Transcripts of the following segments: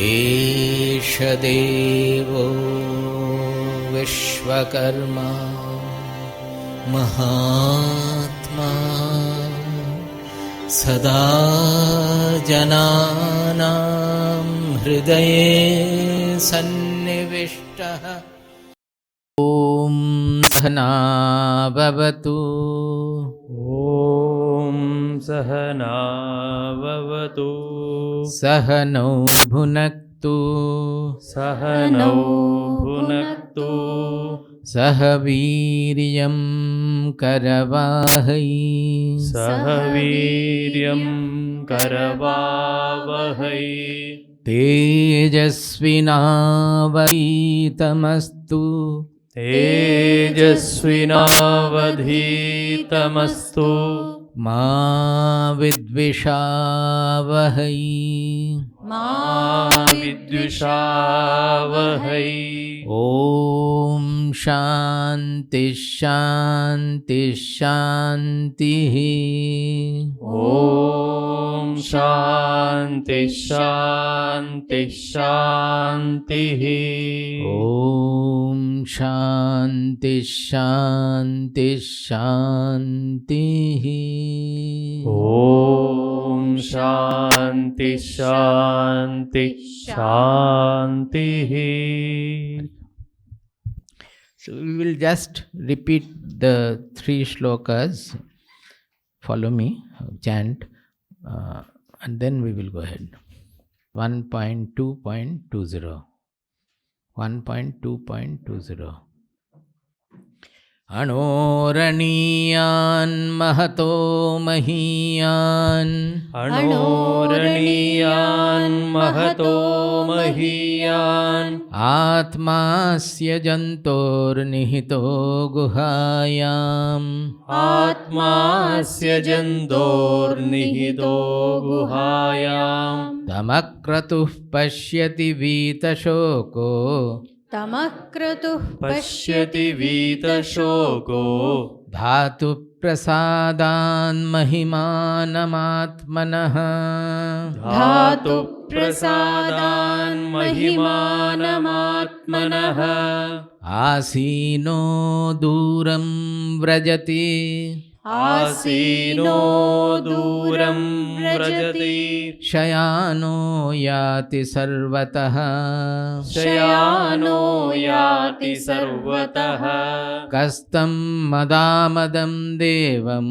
एष देवो विश्वकर्मा महात्मा सदा जनानां हृदये सन्निविष्टः। ॐ सहना भवतु। ॐ सहना भवतु। सहनौ भुनक्तु सहनौ भुनक्तु। सह वीर्यं करवावहै सह वीर्यं करवावहै। तेजस्विनावधीतमस्तु तेजस्विनावधीतमस्तु। मा विद्विषावहै मा विद्विषावहै। ॐ शान्ति शान्ति शान्तिः। ॐ शान्ति शान्ति शान्तिः। ॐ शान्ति शान्ति शान्तिः। ॐ शान्ति शान्ति शान्तिः। So we will just repeat the 3 shlokas. Follow me, chant, and then we will go ahead. 1.2.20. 1.2.20. अणोरणीयान् Mahato महीयान् अणोरणीयान् Mahato महीयान् आत्मास्य जन्तोर्निहितो गुहायाम् आत्मास्य जन्तोर्निहितो गुहायाम् तमक्रतुः पश्यति वीतशोको तमः क्रतुः पश्यति वीतशोको धातुप्रसादान्महिमानमात्मनः धातुप्रसादान्महिमानमात्मनः आसीनो दूरं व्रजति आसीनो दूरं व्रजति शयानो याति सर्वतः शयानो याति सर्वतः कस्तं मदामदं देवं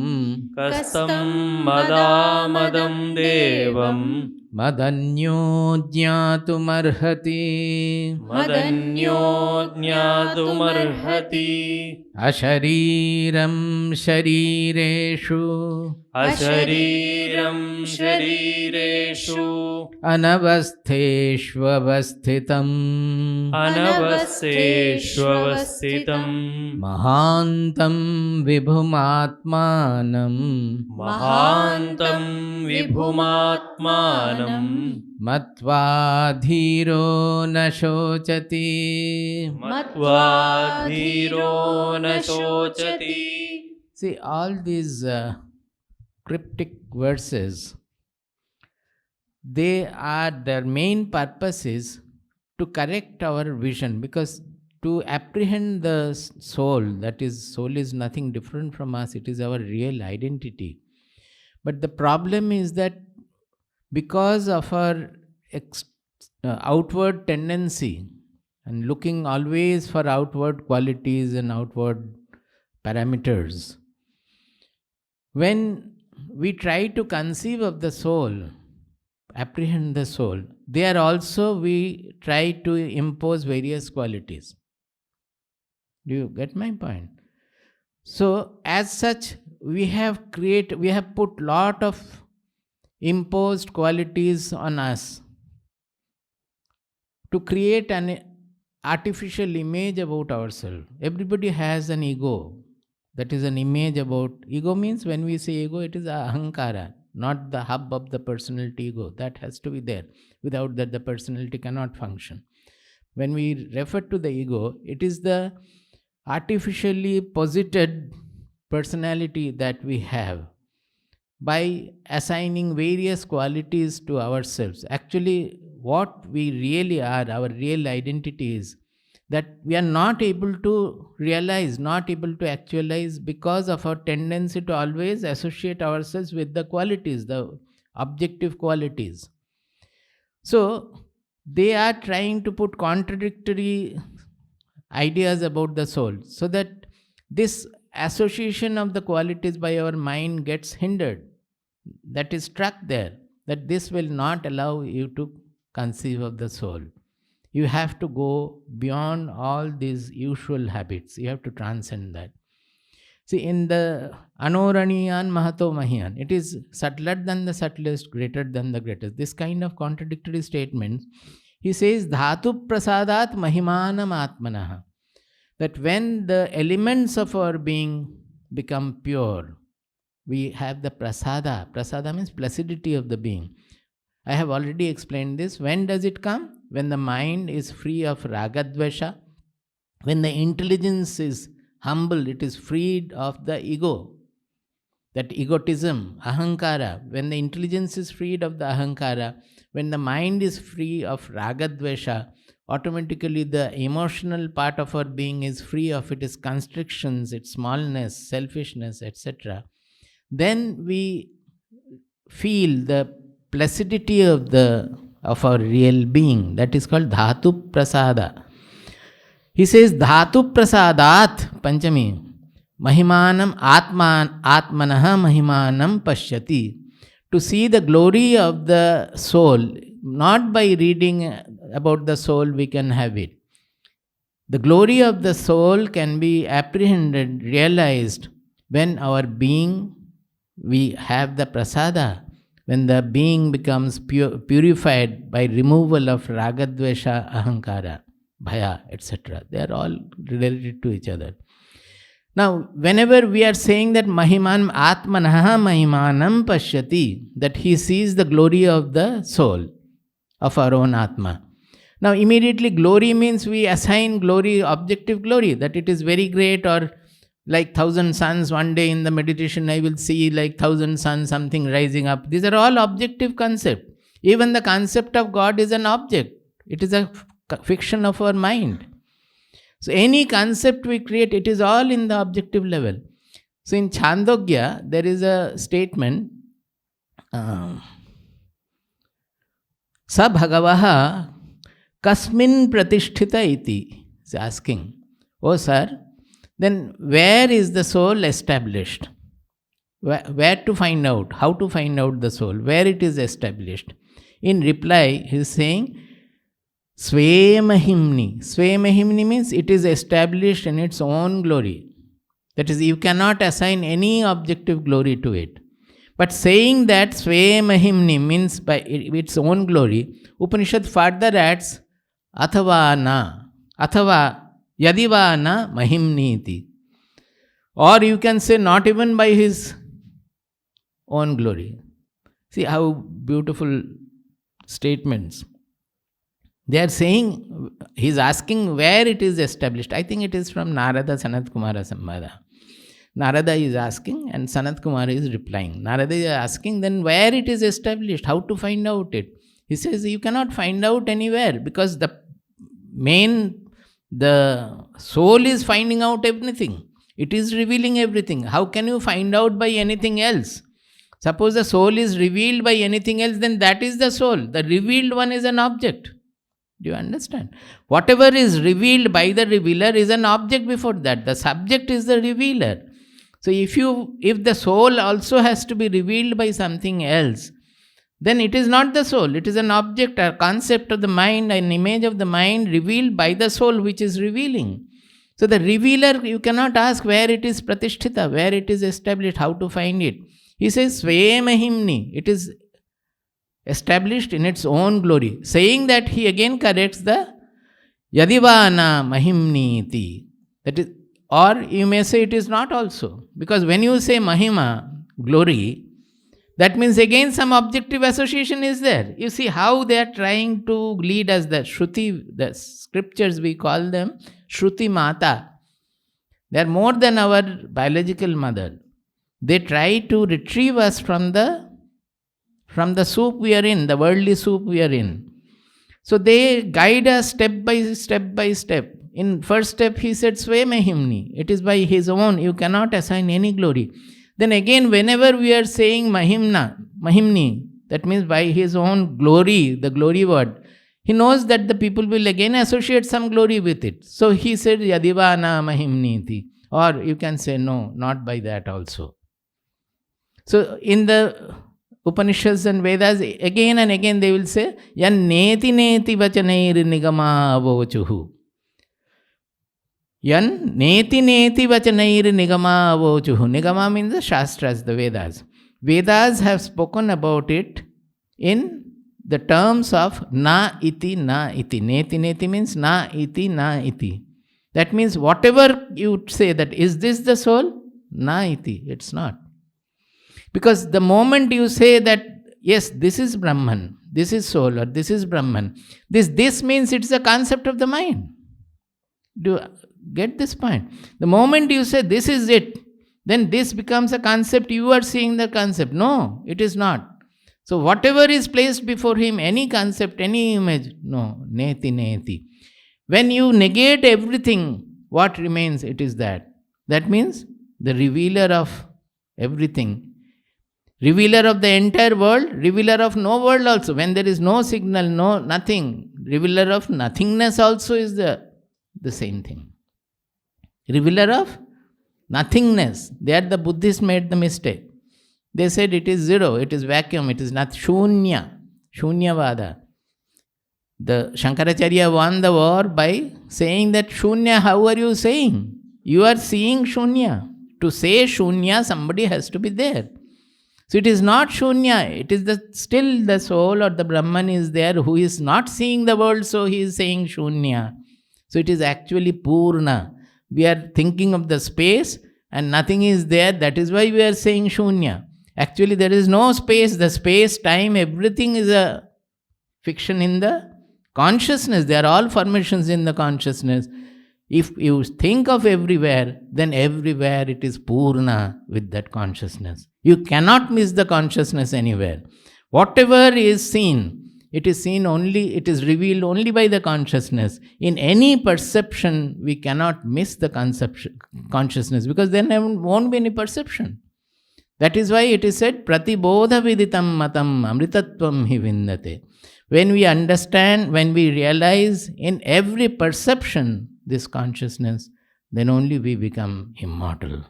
कस्तं मदामदं देवं मदन्यो ज्ञातुमर्हति मदन्यो ज्ञातुमर्हति अशरीरं शरीरेषु अशरीरं शरीरेषु अनवस्थेष्वस्थितम् अनवस्थेष्वस्थितं महान्तं विभुमात्मानं महान्तं विभुमात्मानं मत्वा धीरो न शोचति मत्वा धीरो न शोचति। See, all these cryptic verses, their main purpose is to correct our vision, because to apprehend the soul, that is, soul is nothing different from us, it is our real identity. But the problem is that because of our outward tendency and looking always for outward qualities and outward parameters, when we try to conceive of the soul, apprehend the soul, there also we try to impose various qualities. Do you get my point? So, as such, we have put lot of imposed qualities on us to create an artificial image about ourselves. Everybody has an ego. That is an image about... Ego means, when we say ego, it is ahankara, not the hub of the personality ego. That has to be there. Without that, the personality cannot function. When we refer to the ego, it is the artificially posited personality that we have by assigning various qualities to ourselves. Actually, what we really are, our real identity is, that we are not able to realize, not able to actualize because of our tendency to always associate ourselves with the qualities, the objective qualities. So, they are trying to put contradictory ideas about the soul so that this association of the qualities by our mind gets hindered. That is struck there, that this will not allow you to conceive of the soul. You have to go beyond all these usual habits. You have to transcend that. See, in the Anoraniyan Mahato Mahiyan, it is subtler than the subtlest, greater than the greatest. This kind of contradictory statements, he says, Dhatu prasadat mahimanam atmanaha. That when the elements of our being become pure, we have the prasada. Prasada means placidity of the being. I have already explained this. When does it come? When the mind is free of ragadvesha, when the intelligence is humble, it is freed of the ego, that egotism, ahankara. When the intelligence is freed of the ahankara, when the mind is free of ragadvesha, automatically the emotional part of our being is free of its constrictions, its smallness, selfishness, etc. Then we feel the placidity of our real being. That is called dhatu prasada. He says, Dhatu prasadat, Panchami, Mahimanam Atmanaha Mahimanam Pashyati. To see the glory of the soul, not by reading about the soul we can have it. The glory of the soul can be apprehended, realized when our being, we have the prasada, when the being becomes purified by removal of ragadvesha, ahankara, bhaya, etc. They are all related to each other. Now, whenever we are saying that Mahiman Atmanaha Mahimanam Pashyati, that he sees the glory of the soul, of our own Atma. Now, immediately glory means we assign glory, objective glory, that it is very great, or like 1,000 suns, one day in the meditation I will see like 1,000 suns, something rising up. These are all objective concepts. Even the concept of God is an object. It is a fiction of our mind. So any concept we create, it is all in the objective level. So in Chandogya, there is a statement, Sa Bhagavaha Kasmin Pratisthita iti. He's asking, oh sir, then where is the soul established? Where to find out? How to find out the soul? Where it is established? In reply, he is saying, Swamahimni. Swamahimni means it is established in its own glory. That is, you cannot assign any objective glory to it. But saying that Swamahimni means by its own glory, Upanishad further adds, Athava na. Athava Yadiva na mahimni iti. Or you can say not even by his own glory. See how beautiful statements. They are saying, he is asking where it is established. I think it is from Narada Sanat Kumara Samvada. Narada is asking and Sanat Kumara is replying. Narada is asking, then where it is established, how to find out it. He says, you cannot find out anywhere because the soul is finding out everything. It is revealing everything. How can you find out by anything else? Suppose the soul is revealed by anything else, then that is the soul. The revealed one is an object. Do you understand? Whatever is revealed by the revealer is an object before that. The subject is the revealer. So if the soul also has to be revealed by something else, then it is not the soul. It is an object, a concept of the mind, an image of the mind revealed by the soul which is revealing. So the revealer, you cannot ask where it is pratisthita, where it is established, how to find it. He says, Swamahimni. It is established in its own glory. Saying that, he again corrects the Yadivana Mahimni iti. That is, or you may say it is not also. Because when you say Mahima, glory, that means again some objective association is there. You see how they are trying to lead us, the Shruti, the scriptures we call them, Shruti Mata. They are more than our biological mother. They try to retrieve us from the soup we are in, the worldly soup we are in. So they guide us step by step by step. In first step, he said, Swamahimni. It is by his own. You cannot assign any glory. Then again, whenever we are saying Mahimni, that means by his own glory, the glory word, he knows that the people will again associate some glory with it. So he said, Yadivana Mahimniti. Or you can say, no, not by that also. So in the Upanishads and Vedas, again and again they will say, Yan neti neti vachanair nigama avochuhu. Yan neti neti vachanair nigama avochuhu. Nigama means the Shastras, the Vedas. Vedas have spoken about it in the terms of na iti, na iti. Neti neti means na iti, na iti. That means whatever you say that, is this the soul? Na iti. It's not. Because the moment you say that, yes, this is Brahman, this is soul, or this is Brahman, this means it's a concept of the mind. Do you get this point? The moment you say this is it, then this becomes a concept, you are seeing the concept. No, it is not. So whatever is placed before him, any concept, any image, no, neti neti. When you negate everything, what remains? It is that. That means the revealer of everything. Revealer of the entire world, revealer of no world also. When there is no signal, no nothing, revealer of nothingness also is the same thing. Revealer of nothingness. There the Buddhists made the mistake. They said it is zero, it is vacuum, it is not shunya, shunyavada. The Shankaracharya won the war by saying that shunya, how are you saying? You are seeing shunya. To say shunya, somebody has to be there. So it is not shunya, it is still the soul or the Brahman is there who is not seeing the world, so he is saying shunya. So it is actually purna. We are thinking of the space and nothing is there, that is why we are saying shunya. Actually there is no space, the space, time, everything is a fiction in the consciousness. They are all formations in the consciousness. If you think of everywhere, then everywhere it is purna with that consciousness. You cannot miss the consciousness anywhere. Whatever is seen, it is seen only, it is revealed only by the consciousness. In any perception, we cannot miss the consciousness, because then there won't be any perception. That is why it is said, Pratibodha viditam matam amritatvam hi vindate. When we understand, when we realize in every perception this consciousness, then only we become immortal.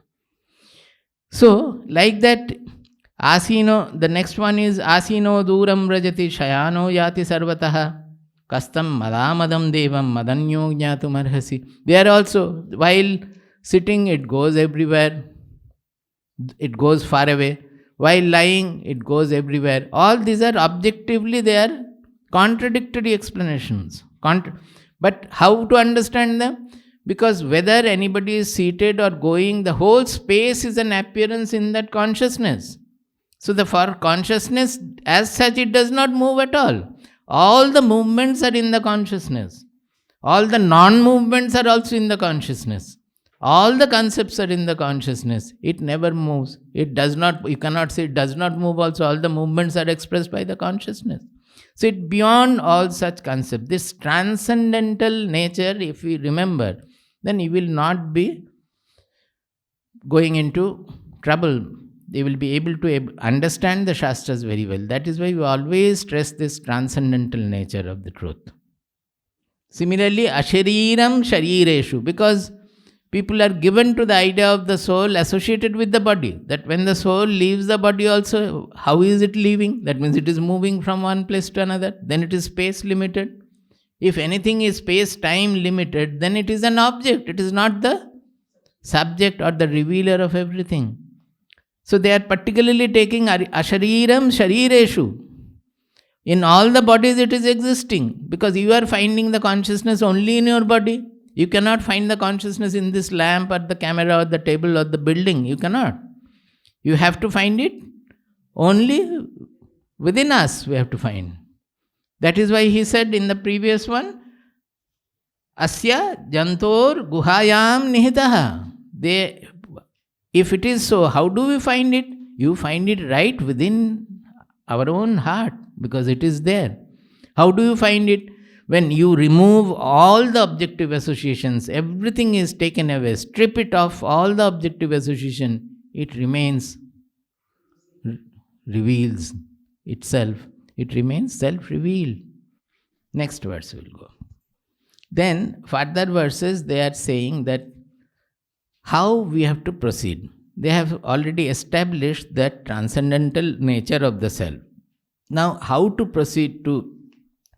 So, like that, asino, the next one is asino duram rajati shayano yati sarvataha kastam madamadam devam madanyo jnatum arhasi. There also, while sitting, it goes everywhere. It goes far away. While lying, it goes everywhere. All these are objectively, they are contradictory explanations. But how to understand them? Because whether anybody is seated or going, the whole space is an appearance in that consciousness. So for consciousness as such, it does not move at all. All the movements are in the consciousness. All the non-movements are also in the consciousness. All the concepts are in the consciousness. It never moves. It does not, you cannot say it does not move also. All the movements are expressed by the consciousness. So it beyond all such concepts. This transcendental nature, if we remember, then you will not be going into trouble. They will be able to understand the Shastras very well. That is why we always stress this transcendental nature of the truth. Similarly, ashariram sharireshu, because people are given to the idea of the soul associated with the body. That when the soul leaves the body also, how is it leaving? That means it is moving from one place to another. Then it is space limited. If anything is space-time limited, then it is an object. It is not the subject or the revealer of everything. So they are particularly taking ashariram sharireshu. In all the bodies it is existing, because you are finding the consciousness only in your body. You cannot find the consciousness in this lamp or the camera or the table or the building. You cannot. You have to find it only within us. We have to find. That is why he said in the previous one, Asya jantor guhayam nihitaha. If it is so, how do we find it? You find it right within our own heart, because it is there. How do you find it? when you remove all the objective associations, everything is taken away, strip it off all the objective association, it remains, reveals itself. It remains self-revealed. Next verse will go. Then, further verses, they are saying that how we have to proceed. They have already established that transcendental nature of the self. Now, how to proceed to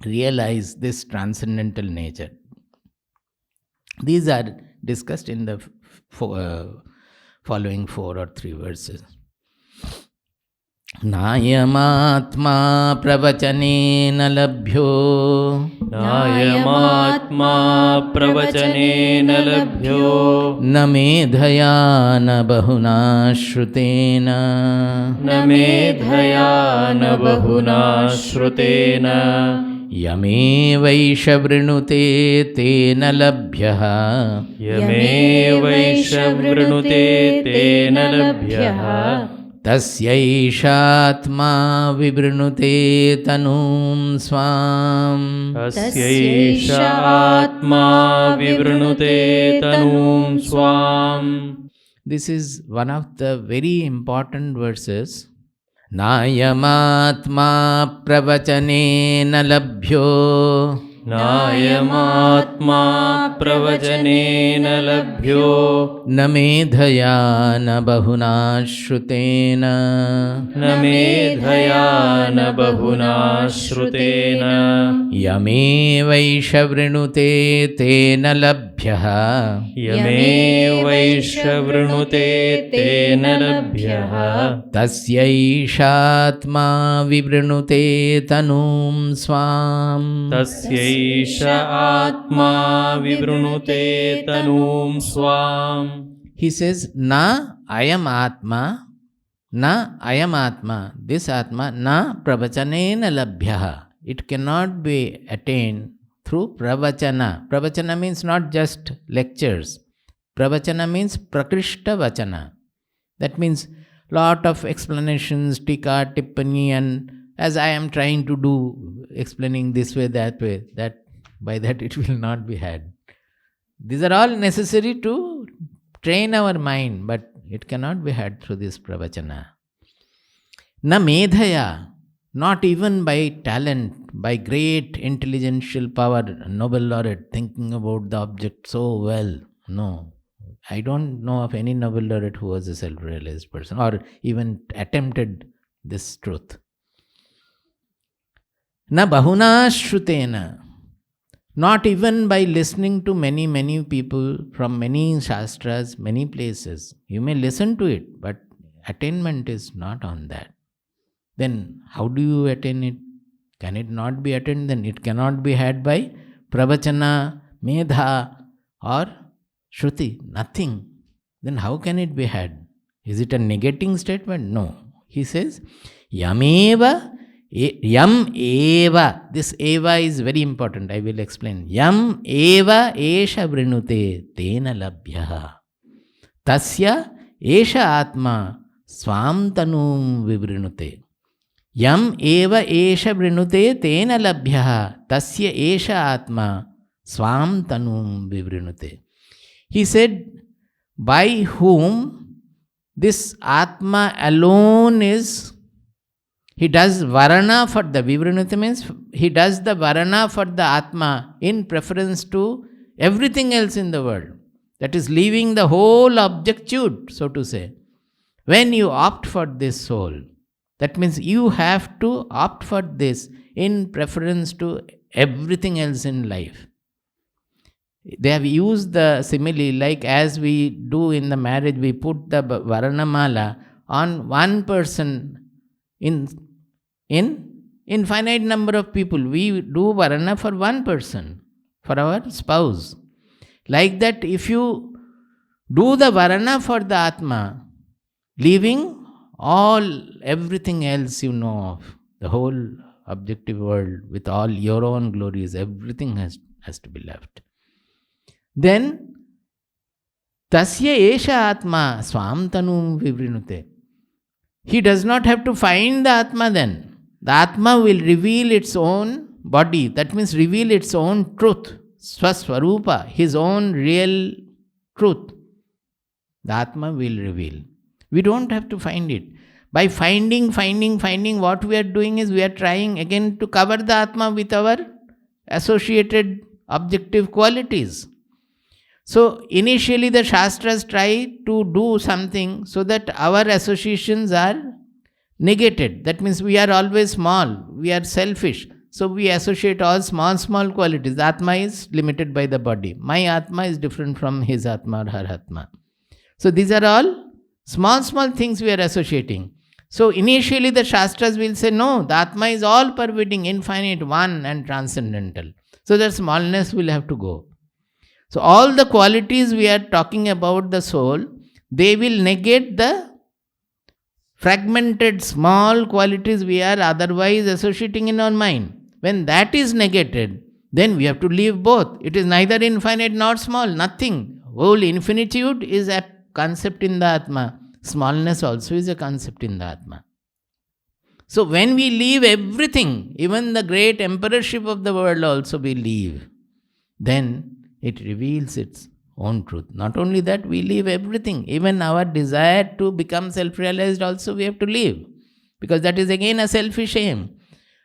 realize this transcendental nature? These are discussed in the following 4 or 3 verses. Nayamaatma pravachanena labhyo नायमात्मा प्रवचनेन लभ्यो न मेधया न बहुना श्रुतेन न मेधया न बहुना श्रुतेन यमेवैष वृणुते तेन लभ्यः यमेवैष वृणुते तेन लभ्यः तस्यैषात्मा विवृणुते तनूं स्वाम् तस्यैष आत्मा विवृणुते तनूं स्वाम्. This is one of the very important verses. Nayamaatma pravachanena labhyo नायमात्मा प्रवचनेन लभ्यो न मेधया न बहुना श्रुतेन न मेधया न बहुना श्रुतेन यमेवैष वृणुते तेन लभ्यः यमेवैष वृणुते तेन लभ्यः तस्यैषात्मा विवृणुते तनूं स्वाम् तस्यैष आत्मा विवृणुते तनूं स्वाम्. He says, na ayam atma, this atma, na pravachanena labhyaha. It cannot be attained through pravachana. Pravachana means not just lectures. Pravachana means prakrishta vachana. That means lot of explanations, tika, tippani, and as I am trying to do, explaining this way, that way, that by that it will not be had. These are all necessary to train our mind, but it cannot be had through this pravachana. Na medhaya, not even by talent, by great intellectual power, Nobel laureate, thinking about the object so well. No. I don't know of any Nobel laureate who was a self-realized person or even attempted this truth. Na bahuna shrutena, not even by listening to many people from many shastras, many places. You may listen to it, but attainment is not on that. Then how do you attain it? Can it not be attained? Then it cannot be had by pravachana, medha or shruti. Nothing. Then how can it be had? Is it a negating statement? No. He says, yameva. Yam eva. This eva is very important. I will explain. Yam eva esha vrinute tena labhyaha. Tasya esha atma swam tanum vivrinute. Yam eva esha vrinute tena labhyaha. Tasya esha atma swam tanum vivrinute. He said, by whom this atma alone is. He does varana for the vivrinute means he does the varana for the atma in preference to everything else in the world. That is leaving the whole objectude, so to say. When you opt for this soul, that means you have to opt for this in preference to everything else in life. They have used the simile like as we do in the marriage, we put the varanamala on one person in infinite number of people. We do varana for one person, for our spouse. Like that, if you do the varana for the Atma, leaving everything else you know of, the whole objective world with all your own glories, everything has to be left. Then, tasya esha Atma swam tanum vivrinute. He does not have to find the Atma then. The Atma will reveal its own body, that means reveal its own truth, Swaswarupa, his own real truth, the Atma will reveal. We don't have to find it. By finding, what we are doing is we are trying again to cover the Atma with our associated objective qualities. So initially the Shastras try to do something so that our associations are negated. That means we are always small, we are selfish. So we associate all small qualities. The Atma is limited by the body. My Atma is different from his Atma or her Atma. So these are all small things we are associating. So initially the Shastras will say, no, the Atma is all pervading, infinite, one and transcendental. So that smallness will have to go. So all the qualities we are talking about the soul, they will negate the fragmented small qualities we are otherwise associating in our mind. When that is negated, then we have to leave both. It is neither infinite nor small, nothing. Whole infinitude is a concept in the Atma. Smallness also is a concept in the Atma. So when we leave everything, even the great emperorship of the world also we leave, then it reveals its own truth. Not only that, we leave everything. Even our desire to become self-realized also we have to leave. Because that is again a selfish aim.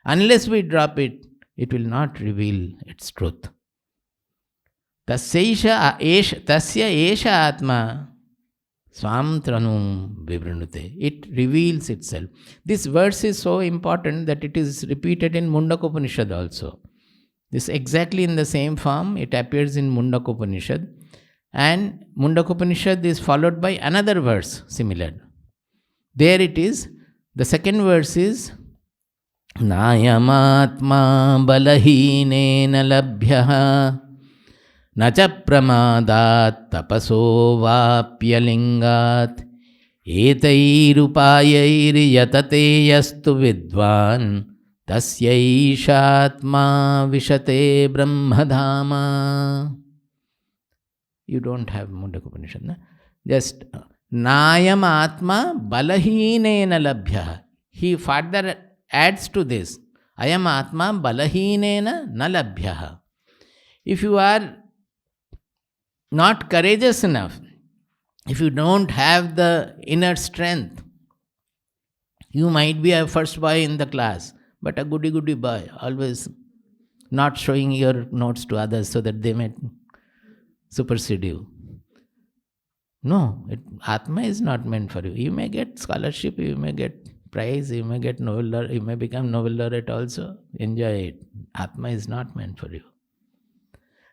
Unless we drop it, it will not reveal its truth. Tasya esha atma swam tranum vibranute. It reveals itself. This verse is so important that it is repeated in Upanishad also. This exactly in the same form, it appears in Upanishad. And Upanishad is followed by another verse similar. There it is. The second verse is Nayamatma balahine labhyaha nacha pramadat tapaso vapyalingat etairupayair yatate yastu vidvan tasyaishatma vishate brahmadhama. You don't have Upanishad, na? Just Nayam Atma Balahinena Labhya. He further adds to this. Ayam Atma Balahinena Nalabhya. If you are not courageous enough, if you don't have the inner strength, you might be a first boy in the class, but a goody boy, always not showing your notes to others so that they may supersede you. No, Atma is not meant for you. You may get scholarship, you may get prize, you may get Nobel, you may become Nobel laureate also. Enjoy it. Atma is not meant for you.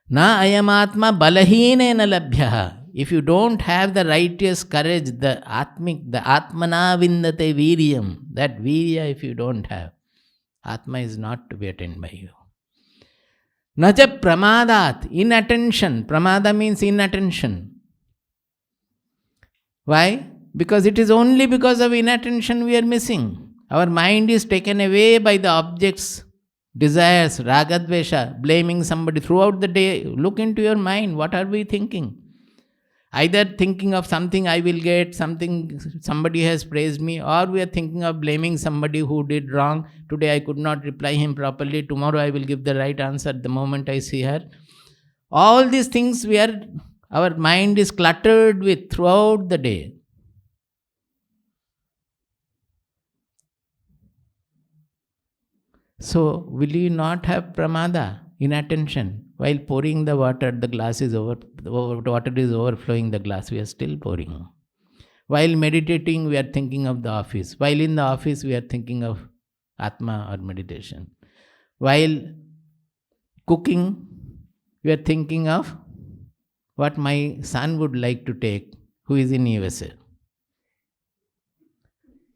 Na ayam atma balahine na labhyaha. If you don't have the righteous courage, the atmana vindate viryam, that virya if you don't have, Atma is not to be attained by you. Naja pramadat, inattention. Pramada means inattention. Why? Because it is only because of inattention we are missing. Our mind is taken away by the objects, desires, ragadvesha, blaming somebody throughout the day. Look into your mind. What are we thinking? Either thinking of something I will get, something somebody has praised me, or we are thinking of blaming somebody who did wrong. Today I could not reply him properly. Tomorrow I will give the right answer the moment I see her. All these things our mind is cluttered with throughout the day. So, will you not have pramada, inattention? While pouring the water, the glass is water is overflowing the glass, we are still pouring. While meditating, we are thinking of the office. While in the office, we are thinking of Atma or meditation. While cooking, we are thinking of what my son would like to take, who is in USA.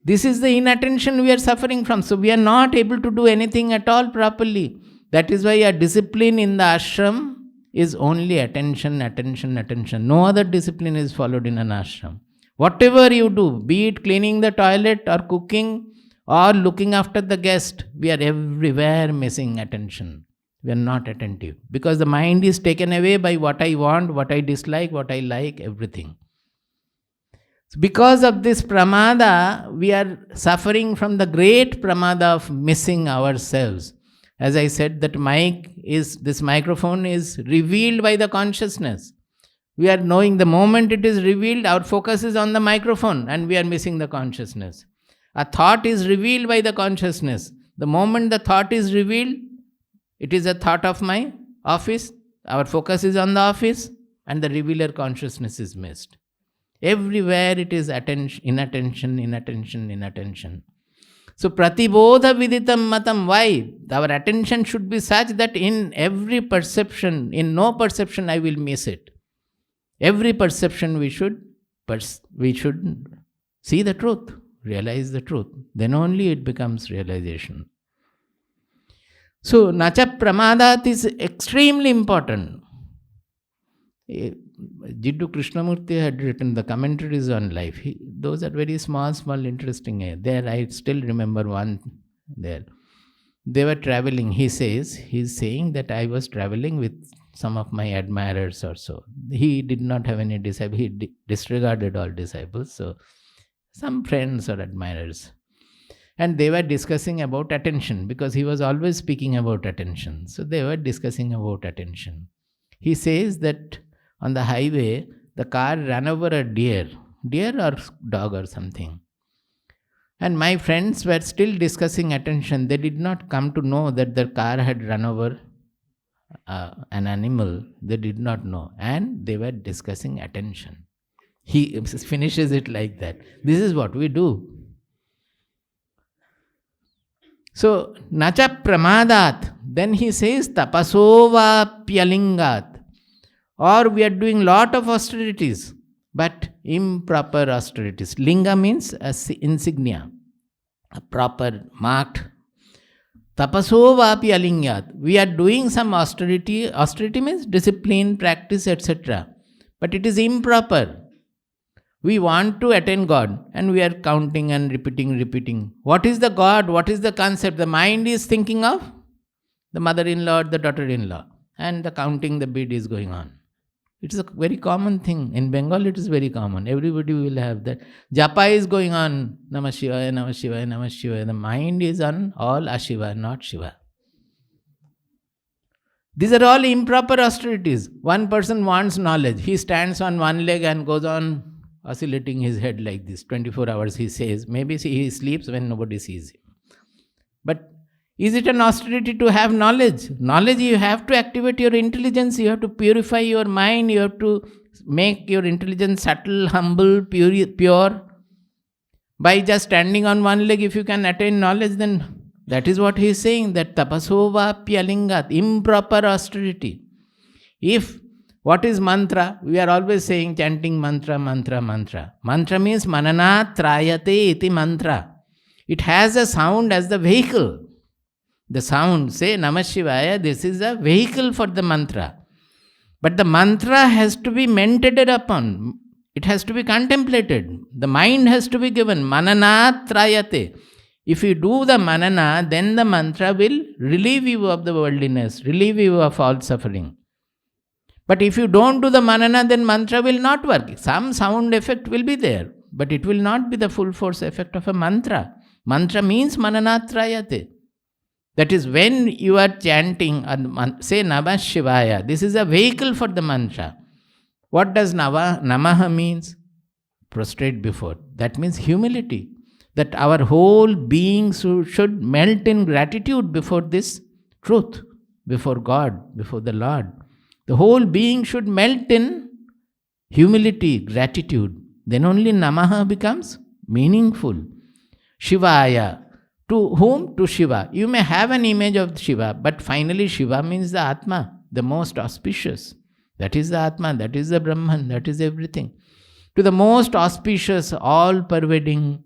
This is the inattention we are suffering from. So we are not able to do anything at all properly. That is why a discipline in the ashram is only attention. No other discipline is followed in an ashram. Whatever you do, be it cleaning the toilet or cooking or looking after the guest, we are everywhere missing attention. We are not attentive. Because the mind is taken away by what I want, what I dislike, what I like, everything. Because of this pramada, we are suffering from the great pramada of missing ourselves. As I said, this microphone is revealed by the consciousness. We are knowing the moment it is revealed, our focus is on the microphone and we are missing the consciousness. A thought is revealed by the consciousness. The moment the thought is revealed, it is a thought of my office. Our focus is on the office and the revealer consciousness is missed. Everywhere it is attention, inattention. So pratibodha viditam matam. Why? Our attention should be such that in every perception, in no perception I will miss it. Every perception we should see the truth, realize the truth. Then only it becomes realization. So nacha pramadat is extremely important. Jiddu Krishnamurti had written the commentaries on life. Those are very small, interesting. There I still remember one there. They were traveling. He's saying that I was traveling with some of my admirers or so. He did not have any disciples. He disregarded all disciples. So some friends or admirers. And they were discussing about attention because he was always speaking about attention. So they were discussing about attention. He says that on the highway, the car ran over a deer or dog or something. And my friends were still discussing attention. They did not come to know that the car had run over an animal. They did not know. And they were discussing attention. He finishes it like that. This is what we do. So, nacha pramadat. Then he says, tapasova pyalingat. Or we are doing lot of austerities, but improper austerities. Linga means insignia, a proper, marked. Tapaso vapi alingyat. We are doing some austerity. Austerity means discipline, practice, etc. But it is improper. We want to attain God and we are counting and repeating. What is the God? What is the concept? The mind is thinking of the mother-in-law or the daughter-in-law. And the counting, the bead is going on. It is a very common thing. In Bengal, it is very common. Everybody will have that. Japa is going on. Namah Shivaya, Namah Shivaya, Namah Shivaya. The mind is on all Ashiva, not Shiva. These are all improper austerities. One person wants knowledge. He stands on one leg and goes on oscillating his head like this. 24 hours he says. Maybe he sleeps when nobody sees him. But is it an austerity to have knowledge? Knowledge, you have to activate your intelligence, you have to purify your mind, you have to make your intelligence subtle, humble, pure. By just standing on one leg, if you can attain knowledge, then that is what he is saying, that tapasova pyalingat, improper austerity. If, what is mantra? We are always saying, chanting mantra. Mantra means manana trayate iti mantra. It has a sound as the vehicle. The sound, say Namah Shivaya, this is a vehicle for the mantra. But the mantra has to be meditated upon. It has to be contemplated. The mind has to be given. Manana trayate. If you do the manana, then the mantra will relieve you of the worldliness, relieve you of all suffering. But if you don't do the manana, then mantra will not work. Some sound effect will be there, but it will not be the full force effect of a mantra. Mantra means manana trayate. That is when you are chanting, say Namah Shivaya. This is a vehicle for the mantra. What does Namaha means? Prostrate before. That means humility. That our whole being should melt in gratitude before this truth, before God, before the Lord. The whole being should melt in humility, gratitude. Then only Namaha becomes meaningful. Shivaya. To whom? To Shiva. You may have an image of Shiva, but finally Shiva means the Atma, the most auspicious. That is the Atma, that is the Brahman, that is everything. To the most auspicious, all-pervading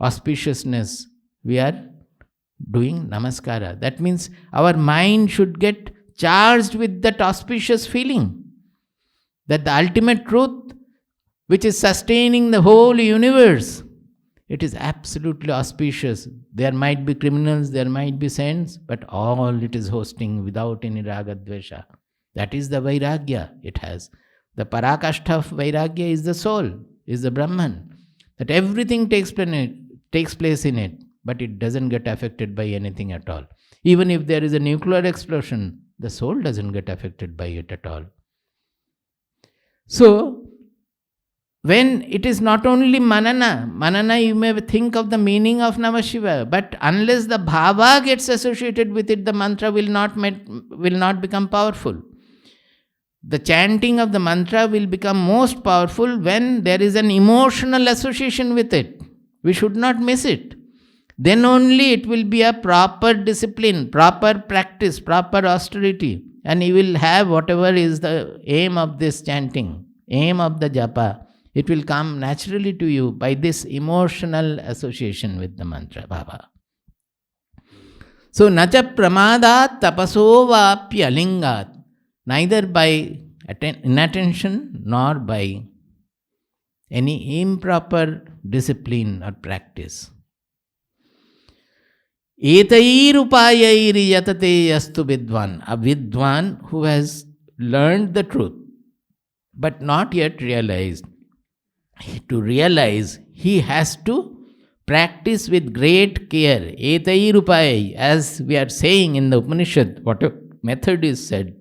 auspiciousness, we are doing Namaskara. That means our mind should get charged with that auspicious feeling. That the ultimate truth, which is sustaining the whole universe, it is absolutely auspicious. There might be criminals, there might be saints, but all it is hosting without any raga dvesha. That is the vairagya it has. The parakashta of vairagya is the soul, is the Brahman. That everything takes place in it, but it doesn't get affected by anything at all. Even if there is a nuclear explosion, the soul doesn't get affected by it at all. So, when it is not only manana you may think of the meaning of Namah Shiva, but unless the bhava gets associated with it, the mantra will not become powerful. The chanting of the mantra will become most powerful when there is an emotional association with it. We should not miss it. Then only it will be a proper discipline, proper practice, proper austerity, and you will have whatever is the aim of this chanting, aim of the japa. It will come naturally to you by this emotional association with the mantra bhava. So, nacha pramadat tapaso vapya lingat, neither by inattention nor by any improper discipline or practice. Etair upayair yatate yastu vidwan, a vidwan who has learned the truth but not yet realized. To realize, he has to practice with great care. Etair upayai, as we are saying in the Upanishad, what a method is said.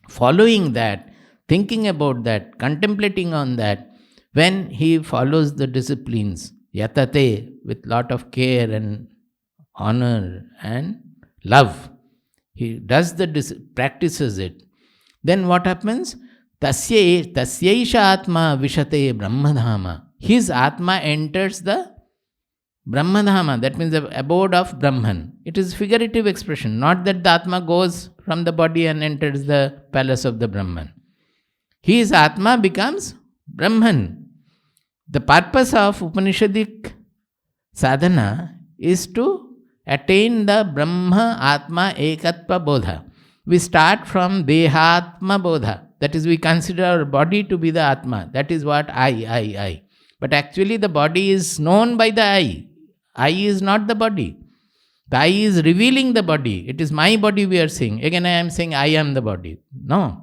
Following that, thinking about that, contemplating on that, when he follows the disciplines, yatate, with lot of care and honor and love, he does practices it. Then what happens? Tasyaisha atma vishate brahmadhama. His atma enters the brahmadhama, that means the abode of Brahman. It is figurative expression, not that the atma goes from the body and enters the palace of the Brahman. His atma becomes Brahman. The purpose of Upanishadic sadhana is to attain the Brahma Atma Ekatva Bodha. We start from Dehatma Bodha. That is, we consider our body to be the Atma. That is what I. But actually the body is known by the I. I is not the body. The I is revealing the body. It is my body we are saying. Again I am saying I am the body. No.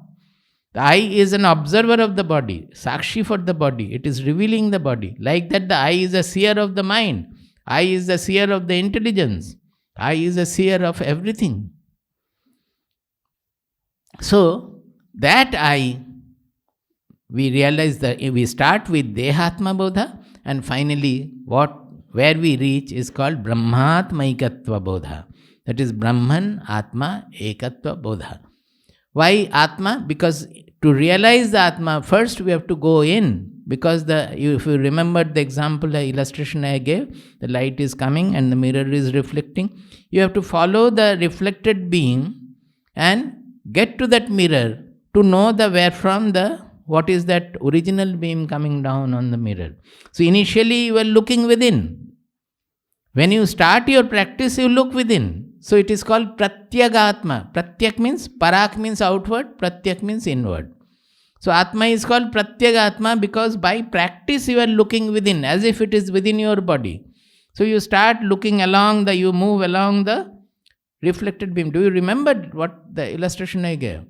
The I is an observer of the body. Sakshi for the body. It is revealing the body. Like that the I is a seer of the mind. I is the seer of the intelligence. I is a seer of everything. So, that I, we realize that we start with Dehatma Bodha, and finally where we reach is called Brahmatma Ekatva Bodha. That is Brahman Atma Ekatva Bodha. Why Atma? Because to realize the Atma, first we have to go in. Because if you remember the example, the illustration I gave, the light is coming and the mirror is reflecting. You have to follow the reflected beam and get to that mirror to know what is that original beam coming down on the mirror. So initially you are looking within. When you start your practice, you look within. So it is called Pratyagatma. Pratyak means, Parak means outward, Pratyak means inward. So Atma is called Pratyagatma because by practice you are looking within, as if it is within your body. So you start looking you move along the reflected beam. Do you remember what the illustration I gave?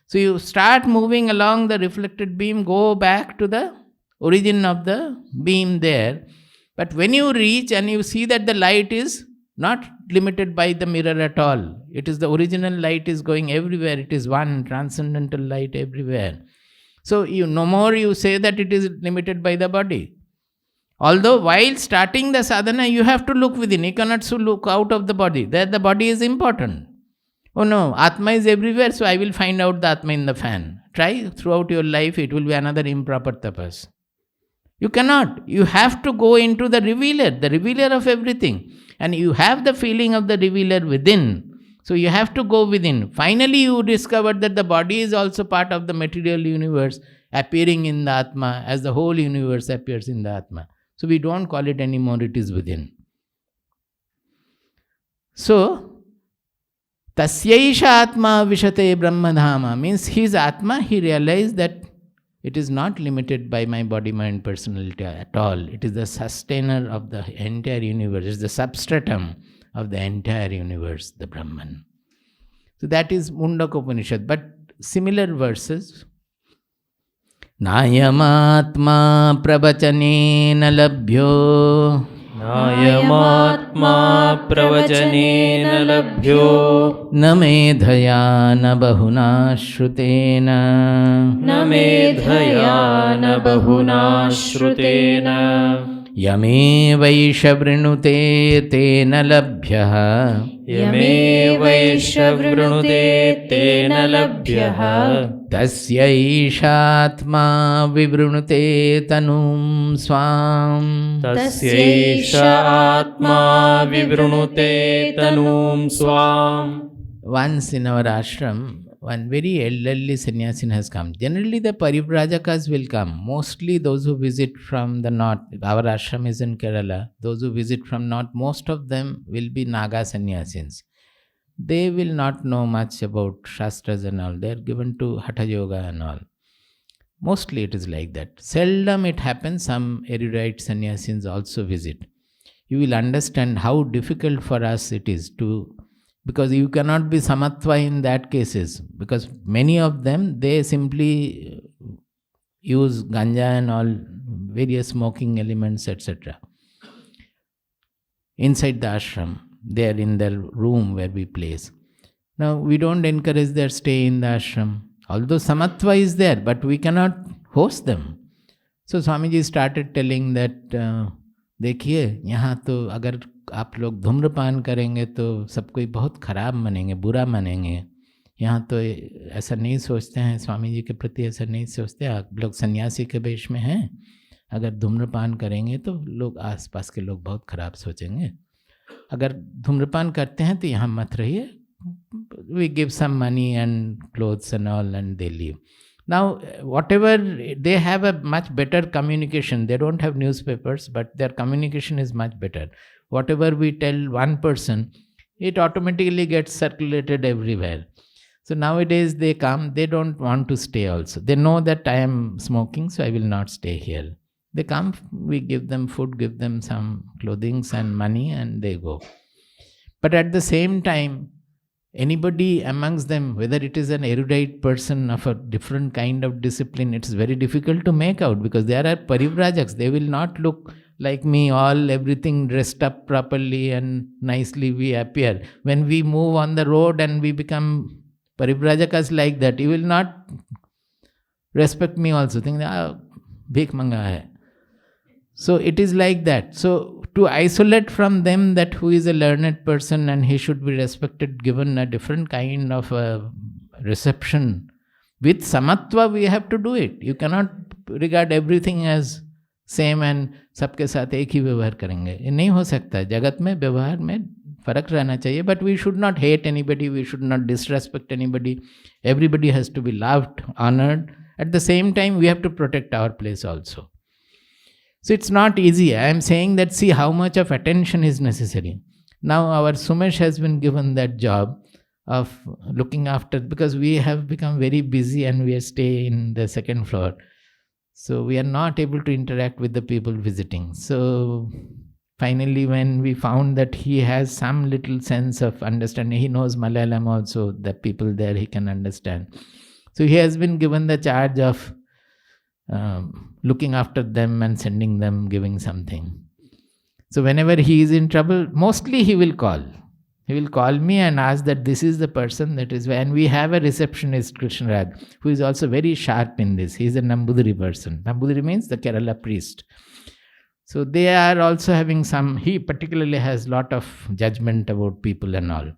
So you start moving along the reflected beam, go back to the origin of the beam there. But when you reach and you see that the light is not limited by the mirror at all. It is the original light is going everywhere. It is one transcendental light everywhere. So no more you say that it is limited by the body. Although while starting the sadhana, you have to look within. You cannot look out of the body. That the body is important. Oh no, Atma is everywhere, so I will find out the Atma in the fan. Try throughout your life, it will be another improper tapas. You cannot. You have to go into the revealer of everything. And you have the feeling of the revealer within. So you have to go within. Finally, you discover that the body is also part of the material universe appearing in the Atma as the whole universe appears in the Atma. So we don't call it anymore, it is within. So, Tasyaisha Atma Vishate Brahmadhama means his Atma, he realized that it is not limited by my body, mind, personality at all. It is the sustainer of the entire universe. It is the substratum of the entire universe, the Brahman. So that is Mundaka Upanishad. But similar verses. Nayamatma prabhacanena labhyo नायमात्मा प्रवचनेन लभ्यो न मेधया न बहुना श्रुतेन न मेधया न बहुना श्रुतेन यमेवैष वृणुते तेन लभ्यः यमेवैष वृणुते तेन लभ्यः तस्यैषात्मा विवृणुते तनुं स्वाम् तस्यैष आत्मा विवृणुते तनूं स्वाम्. Once in our ashram, one very elderly sannyasin has come. Generally, the paribrajakas will come. Mostly those who visit from the north. Our ashram is in Kerala. Those who visit from north, most of them will be Naga sannyasins. They will not know much about Shastras and all. They are given to Hatha Yoga and all. Mostly it is like that. Seldom it happens, some erudite sannyasins also visit. You will understand how difficult for us it is to, because you cannot be samatva in that cases, because many of them, they simply use ganja and all various smoking elements, etc. Inside the ashram, they are in their room where we place. Now, we don't encourage their stay in the ashram. Although samatva is there, but we cannot host them. So Swamiji started telling that, देखिए यहाँ तो अगर आप लोग धूम्रपान करेंगे तो सब कोई बहुत खराब मानेंगे, बुरा मानेंगे. यहाँ तो ऐसा नहीं सोचते हैं, स्वामी जी के प्रति ऐसा नहीं सोचते. आप लोग सन्यासी के वेश में हैं, अगर धूम्रपान करेंगे तो लोग आसपास के लोग बहुत खराब सोचेंगे. अगर धूम्रपान करते हैं तो यहाँ मत रहिए. We give some money and clothes and all and they leave. Now, whatever, they have a much better communication. They don't have newspapers, but their communication is much better. Whatever we tell one person, it automatically gets circulated everywhere. So nowadays they come, they don't want to stay also. They know that I am smoking, so I will not stay here. They come, we give them food, give them some clothing and money, and they go. But at the same time, anybody amongst them, whether it is an erudite person of a different kind of discipline, it's very difficult to make out, because there are parivrajaks. They will not look like me, all everything dressed up properly and nicely we appear. When we move on the road and we become paribrajakas like that, you will not respect me also. Think, bhik manga hai. So it is like that. So to isolate from them that who is a learned person and he should be respected, given a different kind of reception. With samatva we have to do it. You cannot regard everything as same and सबके साथ एक ही व्यवहार करेंगे. ये नहीं हो सकता. जगत में व्यवहार में फर्क रहना चाहिए. But we should not hate anybody. We should not disrespect anybody. Everybody has to be loved, honored. At the same time, we have to protect our place also. So it's not easy. I am saying that, see how much of attention is necessary. Now our Sumesh has been given that job of looking after, because we have become very busy and we stay in the second floor. So we are not able to interact with the people visiting. So finally when we found that he has some little sense of understanding, he knows Malayalam also, the people there he can understand. So he has been given the charge of looking after them and sending them, giving something. So whenever he is in trouble, mostly he will call. He will call me and ask that this is the person that is, and we have a receptionist, Krishnaraj, who is also very sharp in this. He is a Nambudiri person. Nambudiri means the Kerala priest. So they are also having some, he particularly has lot of judgment about people and all.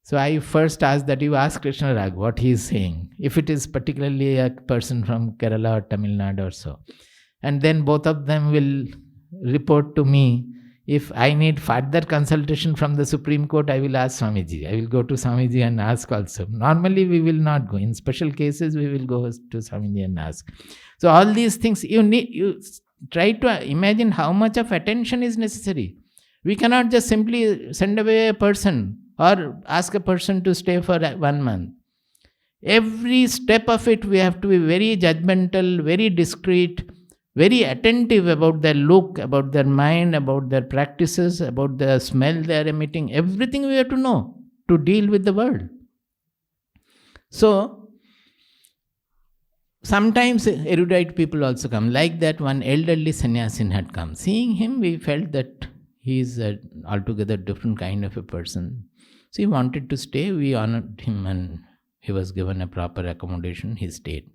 So I first asked that you ask Krishnaraj what he is saying, if it is particularly a person from Kerala or Tamil Nadu or so. And then both of them will report to me. If I need further consultation from the Supreme Court, I will ask Swamiji. I will go to Swamiji and ask also. Normally we will not go. In special cases, we will go to Swamiji and ask. So all these things, you try to imagine how much of attention is necessary. We cannot just simply send away a person or ask a person to stay for 1 month. Every step of it, we have to be very judgmental, very discreet, very attentive about their look, about their mind, about their practices, about the smell they are emitting. Everything we have to know to deal with the world. So, sometimes erudite people also come. Like that one elderly sannyasin had come. Seeing him, we felt that he is a altogether different kind of a person. So he wanted to stay. We honored him and he was given a proper accommodation. He stayed.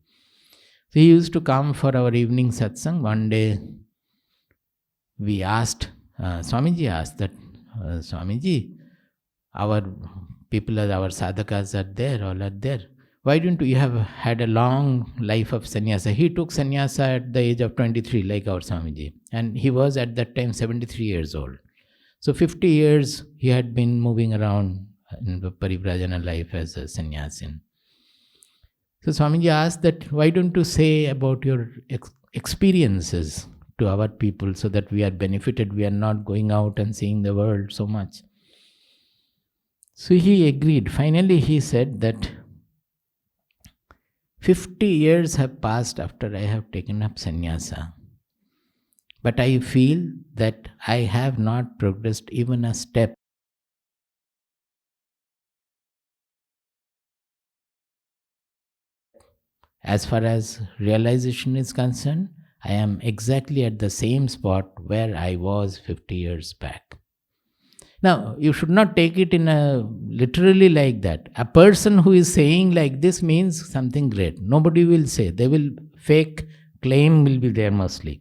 So he used to come for our evening satsang. One day we asked, Swamiji asked that, Swamiji, our people, our sadhakas are there, all are there. Why don't you have had a long life of sannyasa? He took sannyasa at the age of 23, like our Swamiji. And he was at that time 73 years old. So 50 years he had been moving around in the parivrajana life as a sannyasin. So Swamiji asked that, why don't you say about your experiences to our people so that we are benefited, we are not going out and seeing the world so much. So he agreed. Finally he said that 50 years have passed after I have taken up sannyasa, but I feel that I have not progressed even a step. As far as realization is concerned, I am exactly at the same spot where I was 50 years back. Now, you should not take it in a literally like that. A person who is saying like this means something great. Nobody will say. They will fake claim will be there mostly.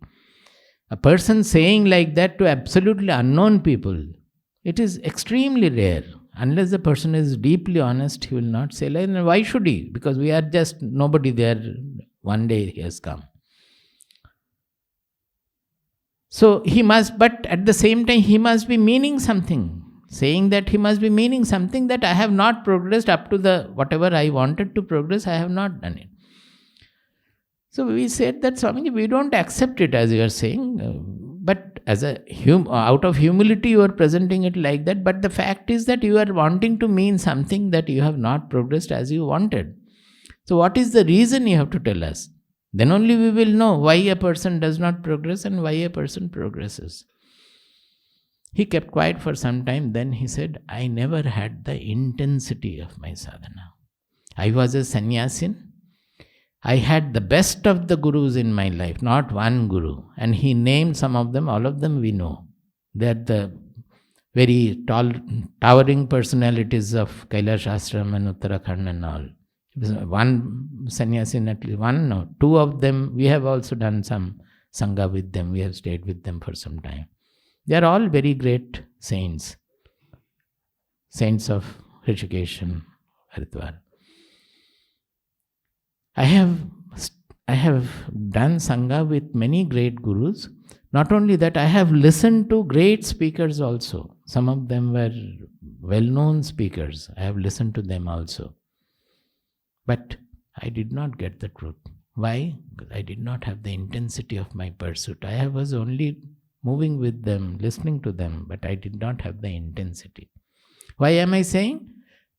A person saying like that to absolutely unknown people, it is extremely rare. Unless the person is deeply honest, he will not say like, why should he? Because we are just nobody there. One day he has come. So he must, but at the same time, he must be meaning something. Saying that he must be meaning something that I have not progressed up to the whatever I wanted to progress, I have not done it. So we said that, Swamiji, we don't accept it as you are saying, but as a out of humility you are presenting it like that. But the fact is that you are wanting to mean something that you have not progressed as you wanted. So what is the reason you have to tell us? Then only we will know why a person does not progress and why a person progresses. He kept quiet for some time. Then he said, I never had the intensity of my sadhana. I was a sannyasin. I had the best of the gurus in my life, not one guru. And he named some of them, all of them we know. They are the very tall, towering personalities of Kailash Ashram and Uttarakhand and all. One sannyasin, at least one, no, two of them, we have also done some sangha with them. We have stayed with them for some time. They are all very great saints. Saints of Rishikesh and Haridwar. I have done sangha with many great gurus. Not only that, I have listened to great speakers also. Some of them were well-known speakers. I have listened to them also. But I did not get the truth. Why? Because I did not have the intensity of my pursuit. I was only moving with them, listening to them, but I did not have the intensity. Why am I saying?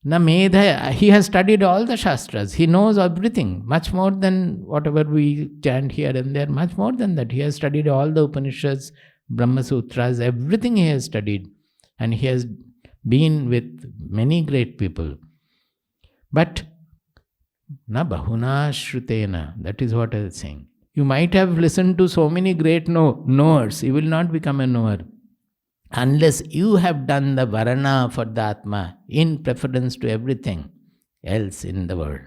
Na medha, he has studied all the Shastras. He knows everything, much more than whatever we chant here and there, much more than that. He has studied all the Upanishads, Brahma Sutras, everything he has studied. And he has been with many great people. But na bahuna shrutena, that is what I was saying. You might have listened to so many great knowers, you will not become a knower unless you have done the varana for the Atma in preference to everything else in the world.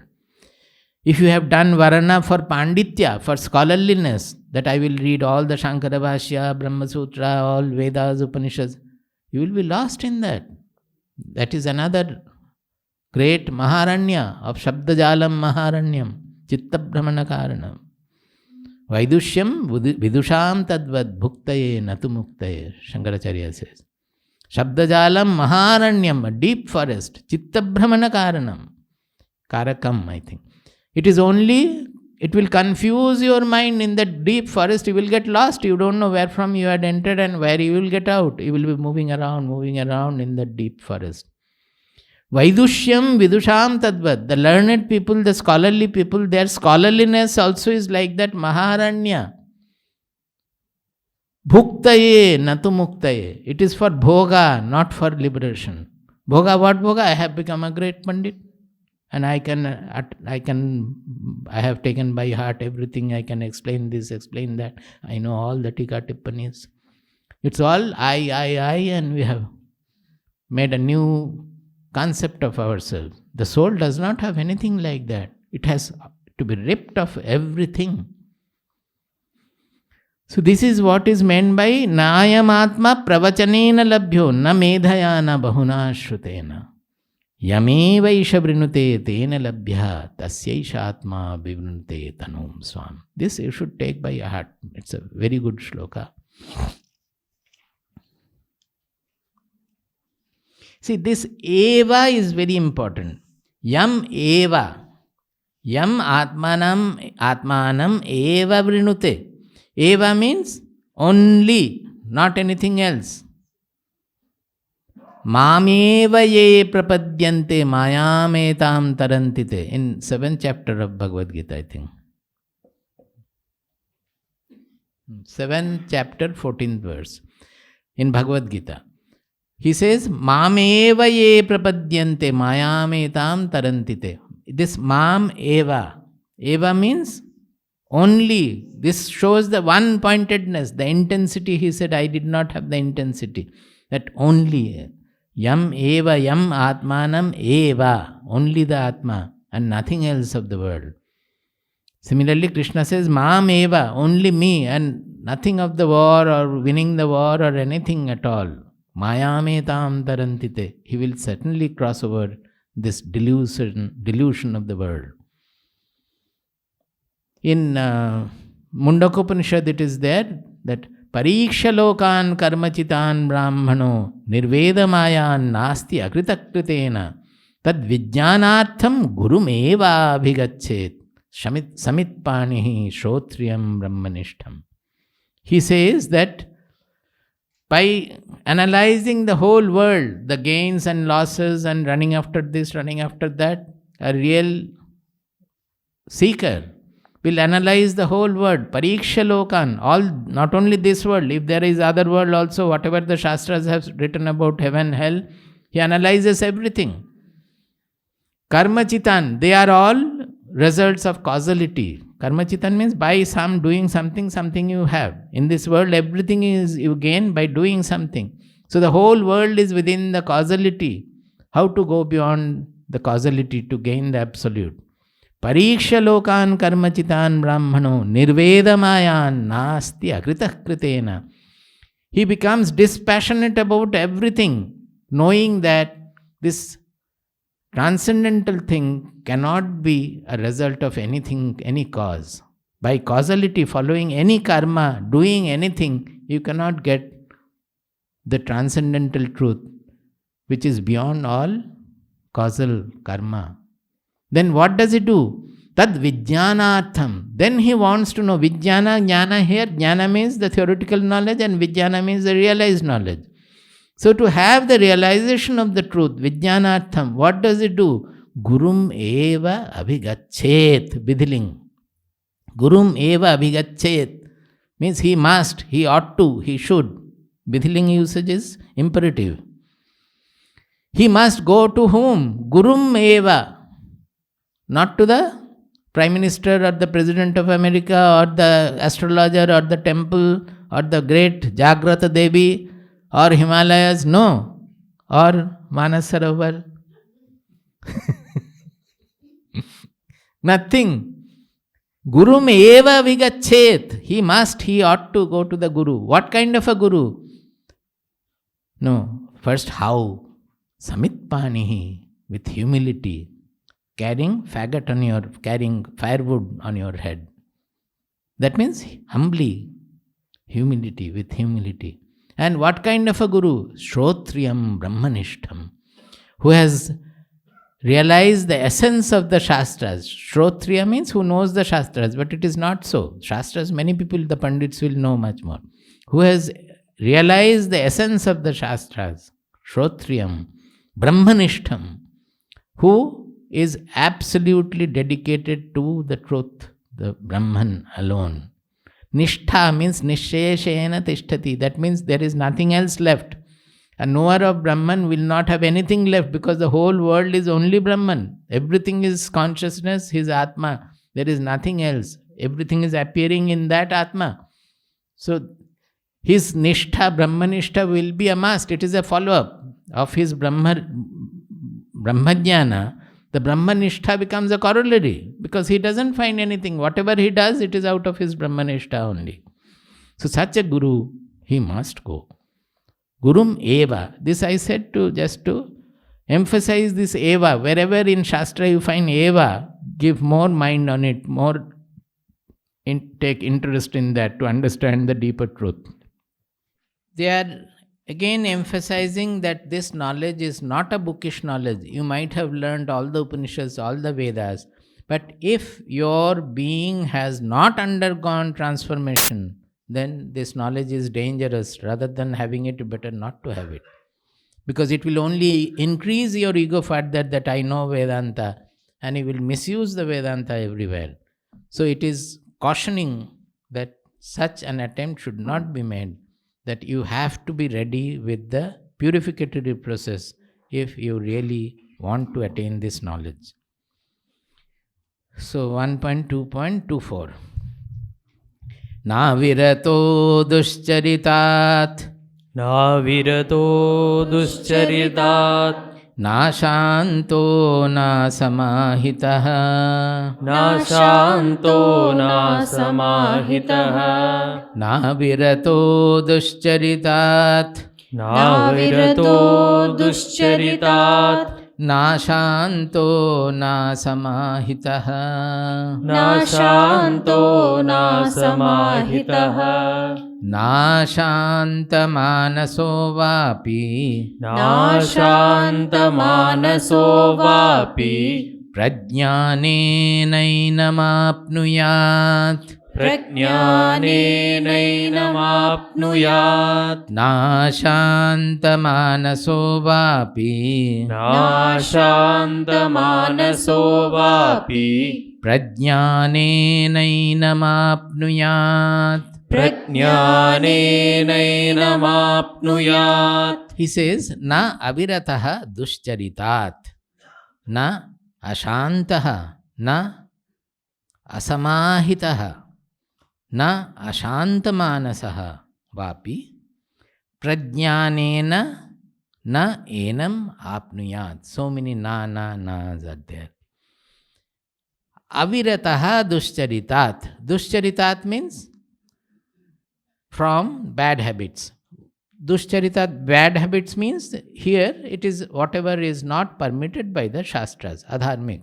If you have done varana for Panditya, for scholarliness, that I will read all the Shankara Bhashya, Brahma Sutra, all Vedas, Upanishads, you will be lost in that. That is another great Maharanya of Shabdajalam Maharanyam, Chitta Brahmana Karanam. Vaidushyam vidusham tadvad bhuktaye natu muktaye, Shankaracharya says. Shabdajalam Maharanyam, a deep forest, Chitta Brahmana Karanam, Karakam, I think. It is only, it will confuse your mind in that deep forest, you will get lost, you don't know where from you had entered and where you will get out. You will be moving around in that deep forest. Vaidushyam vidusham tadvad. The learned people, the scholarly people, their scholarliness also is like that Maharanya. Bhuktaye natu muktaye. It is for bhoga, not for liberation. Bhoga, what bhoga? I have become a great Pandit. And I have taken by heart everything. I can explain this, explain that. I know all the Tika Tippanis. It's all I, and we have made a new concept of ourselves. The soul does not have anything like that. It has to be ripped of everything. So this is what is meant by Nayam Atma pravachanena labhyo na medhaya na bahuna shrutena. Yameva isha vrinute tena labhya tasyaisha atma vivrinute tanum swam. This you should take by heart. It's a very good shloka. See, this eva is very important. Yam eva. Yam atmanam eva vrinute. Eva means only, not anything else. Mameva ye prapadyante mayametam tarantite. In 7th chapter of Bhagavad Gita, I think. 7th chapter, 14th verse. In Bhagavad Gita. He says, Mameva ye prapadyante mayametam tarantite. This mam eva. Eva means only. This shows the one-pointedness, the intensity. He said, I did not have the intensity. That only. Yam eva, yam atmanam eva. Only the Atma and nothing else of the world. Similarly, Krishna says, Mam eva, only me and nothing of the war or winning the war or anything at all. Mayametam tarantite. He will certainly cross over this delusion of the world. In Mundakopanishad it is there that Pariksha lokan karmachitan brahmano nirvedamayan nasti akritakritena tad vijnanartham gurum eva abhigachet samitpanihi shrotriyam brahmanishtam. He says that by analyzing the whole world, the gains and losses and running after this, running after that, a real seeker will analyze the whole world, pariksha lokan, all, not only this world, if there is other world also, whatever the Shastras have written about heaven, hell, he analyzes everything. Karma chitan, they are all results of causality. Karma chitan means by some doing something, something you have. In this world, everything is you gain by doing something. So the whole world is within the causality. How to go beyond the causality to gain the absolute? Pariksha lokan karmachitan brahmano nirvedamayan nasti akritah kritena. He becomes dispassionate about everything, knowing that this transcendental thing cannot be a result of anything, any cause. By causality, following any karma, doing anything, you cannot get the transcendental truth, which is beyond all causal karma. Then what does he do? Tad vijnanartham. Then he wants to know. Vijnana, jnana here. Jnana means the theoretical knowledge and vijnana means the realized knowledge. So to have the realization of the truth, vijnanartham, what does it do? Gurum eva abhigachet. Bidhiling. Gurum eva abhigachet. Means he must, he ought to, he should. Bidhiling usage is imperative. He must go to whom? Gurum eva. Not to the Prime Minister or the President of America or the astrologer or the temple or the great Jagrata Devi or Himalayas, no. Or Manas Sarovar. Nothing. Gurum eva vigachet. He must, he ought to go to the Guru. What kind of a Guru? No. First, how? Samitpanihi, with humility. Carrying faggot on your, carrying firewood on your head. That means humbly, humility, with humility. And what kind of a Guru? Shrotriyam Brahmanishtam, who has realized the essence of the Shastras. Shrotriya means who knows the Shastras, but it is not so. Shastras, many people, the Pandits will know much more. Who has realized the essence of the Shastras. Shrotriyam Brahmanishtam, who is absolutely dedicated to the truth, the Brahman alone. Nishtha means nisheshena tishtati. That means there is nothing else left. A knower of Brahman will not have anything left because the whole world is only Brahman. Everything is consciousness, his Atma. There is nothing else. Everything is appearing in that Atma. So his nishtha, Brahmanishtha will be amassed. It is a follow-up of his Brahmajnana. The Brahmanishtha becomes a corollary because he doesn't find anything. Whatever he does, it is out of his Brahmanishtha only. So such a guru, he must go. Gurum eva. This I said to just to emphasize this eva. Wherever in Shastra you find eva, give more mind on it, take interest in that to understand the deeper truth. They are again emphasizing that this knowledge is not a bookish knowledge. You might have learned all the Upanishads, all the Vedas, but if your being has not undergone transformation, then this knowledge is dangerous. Rather than having it, better not to have it. Because it will only increase your ego further that I know Vedanta, and you will misuse the Vedanta everywhere. So it is cautioning that such an attempt should not be made, that you have to be ready with the purificatory process if you really want to attain this knowledge. So 1.2.24 Navirato duscharitat Navirato duscharitat Nashanto nasamahitah Nashanto nasamahitah Navirato duscharitat Navirato duscharitat Nashanto nasamahitah Nashanto nasamahitah Nashanta vapi Nashanta manaso vapi Prajnanenainamapnuyat Prajnanenainamapnuyat Nashanta vapi Nashanta manaso vapi Prajnanenainamapnuyat Prajnanenainamapnuyat. He says, Na avirataha duscharitat, na ashantaha, na asamahitaha, na ashantamaanasaha vapi, prajnanena na enam apnuyat. So many na's are there. Avirataha duscharitat. Duscharitat means from bad habits. Duscharitat, bad habits means here it is whatever is not permitted by the Shastras, adharmik.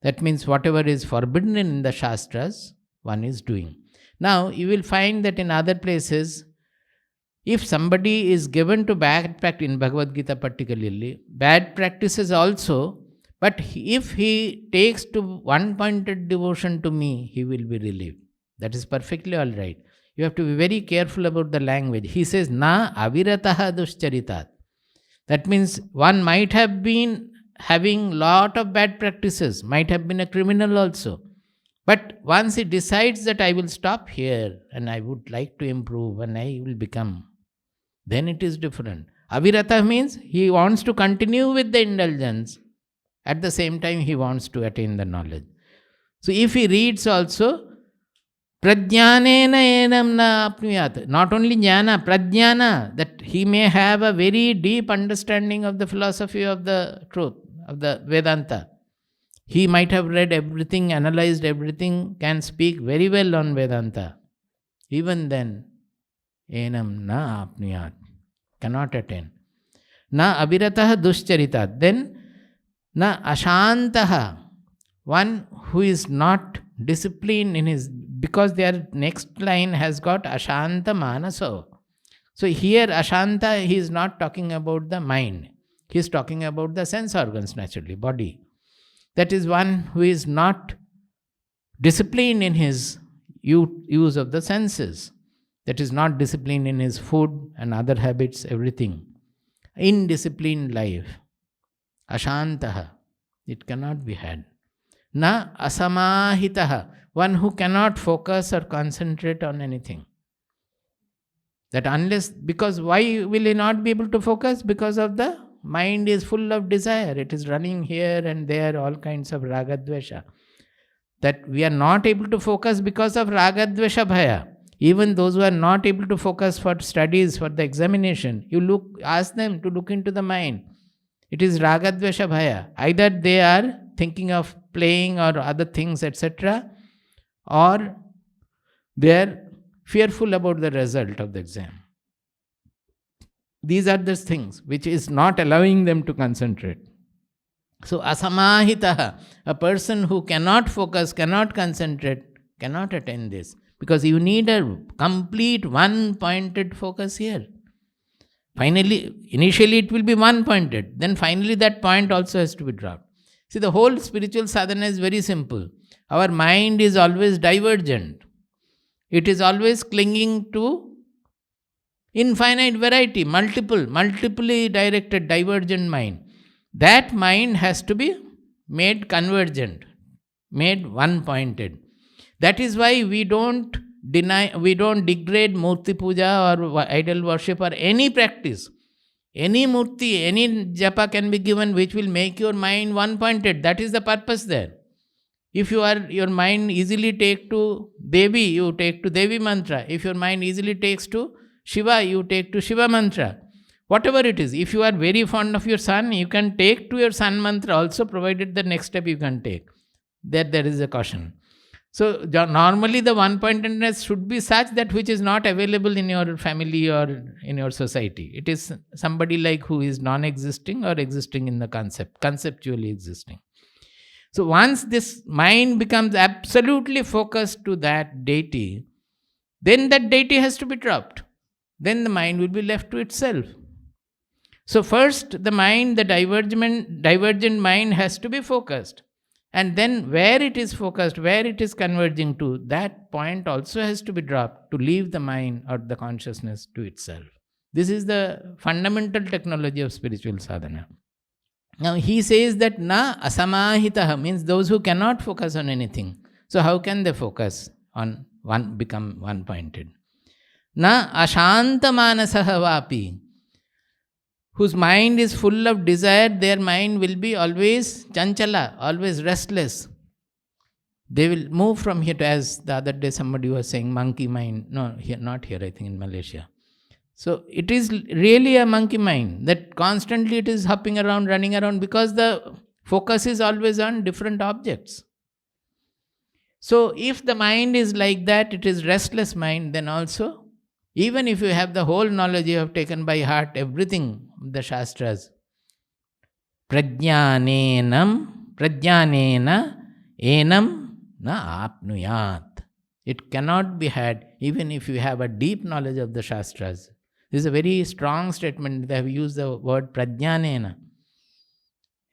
That means whatever is forbidden in the Shastras, one is doing. Now you will find that in other places, if somebody is given to bad practice, in Bhagavad Gita particularly, bad practices also, but if he takes to one-pointed devotion to me, he will be relieved. That is perfectly all right. You have to be very careful about the language. He says, Na avirataha duscharitat. That means one might have been having lot of bad practices, might have been a criminal also. But once he decides that I will stop here and I would like to improve and I will become, then it is different. Avirata means he wants to continue with the indulgence. At the same time, he wants to attain the knowledge. So if he reads also, Prajnanena enam na apnuyat. Not only jnana, prajnana, that he may have a very deep understanding of the philosophy of the truth, of the Vedanta. He might have read everything, analyzed everything, can speak very well on Vedanta. Even then, enam na apnuyat, cannot attain. Na abirataha duscharitat. Then, na ashantaha, one who is not disciplined in his, because their next line has got ashanta manaso. So here ashanta, he is not talking about the mind. He is talking about the sense organs naturally, body. That is one who is not disciplined in his use of the senses. That is not disciplined in his food and other habits, everything. Indisciplined life. Ashantaha. It cannot be had. Na asamahitaha. One who cannot focus or concentrate on anything. That unless, because why will he not be able to focus? Because of the mind is full of desire. It is running here and there, all kinds of ragadvesha. That we are not able to focus because of ragadvesha bhaya. Even those who are not able to focus for studies, for the examination, ask them to look into the mind. It is ragadvesha bhaya. Either they are thinking of playing or other things, etc., or they are fearful about the result of the exam. These are the things which is not allowing them to concentrate. So asamahitaha, a person who cannot focus, cannot concentrate, cannot attain this. Because you need a complete one-pointed focus here. Finally, initially it will be one-pointed. Then finally that point also has to be dropped. See, the whole spiritual sadhana is very simple. Our mind is always divergent. It is always clinging to infinite variety, multiply directed, divergent mind. That mind has to be made convergent, made one-pointed. That is why we don't degrade murti puja or idol worship or any practice. Any murti, any japa can be given which will make your mind one-pointed. That is the purpose there. If your mind easily take to Devi, you take to Devi mantra. If your mind easily takes to Shiva, you take to Shiva mantra. Whatever it is, if you are very fond of your son, you can take to your son mantra also, provided the next step you can take. There is a caution. So normally the one-pointedness should be such that which is not available in your family or in your society. It is somebody like who is non-existing or existing in the conceptually existing. So once this mind becomes absolutely focused to that deity, then that deity has to be dropped. Then the mind will be left to itself. So first the mind, the divergent mind has to be focused. And then where it is focused, where it is converging to, that point also has to be dropped to leave the mind or the consciousness to itself. This is the fundamental technology of spiritual sadhana. Now he says that na asamahitaha means those who cannot focus on anything. So how can they focus on one, become one-pointed? Na ashanta manasaha vapi, whose mind is full of desire, their mind will be always chanchala, always restless. They will move from here to, as the other day somebody was saying, monkey mind. No, here, not here, I think in Malaysia. So it is really a monkey mind that constantly it is hopping around, running around, because the focus is always on different objects. So if the mind is like that, it is restless mind, then also, even if you have the whole knowledge, you have taken by heart everything, the Shastras, prajnanena enam na apnuyat. It cannot be had even if you have a deep knowledge of the Shastras. This is a very strong statement. They have used the word prajnanena.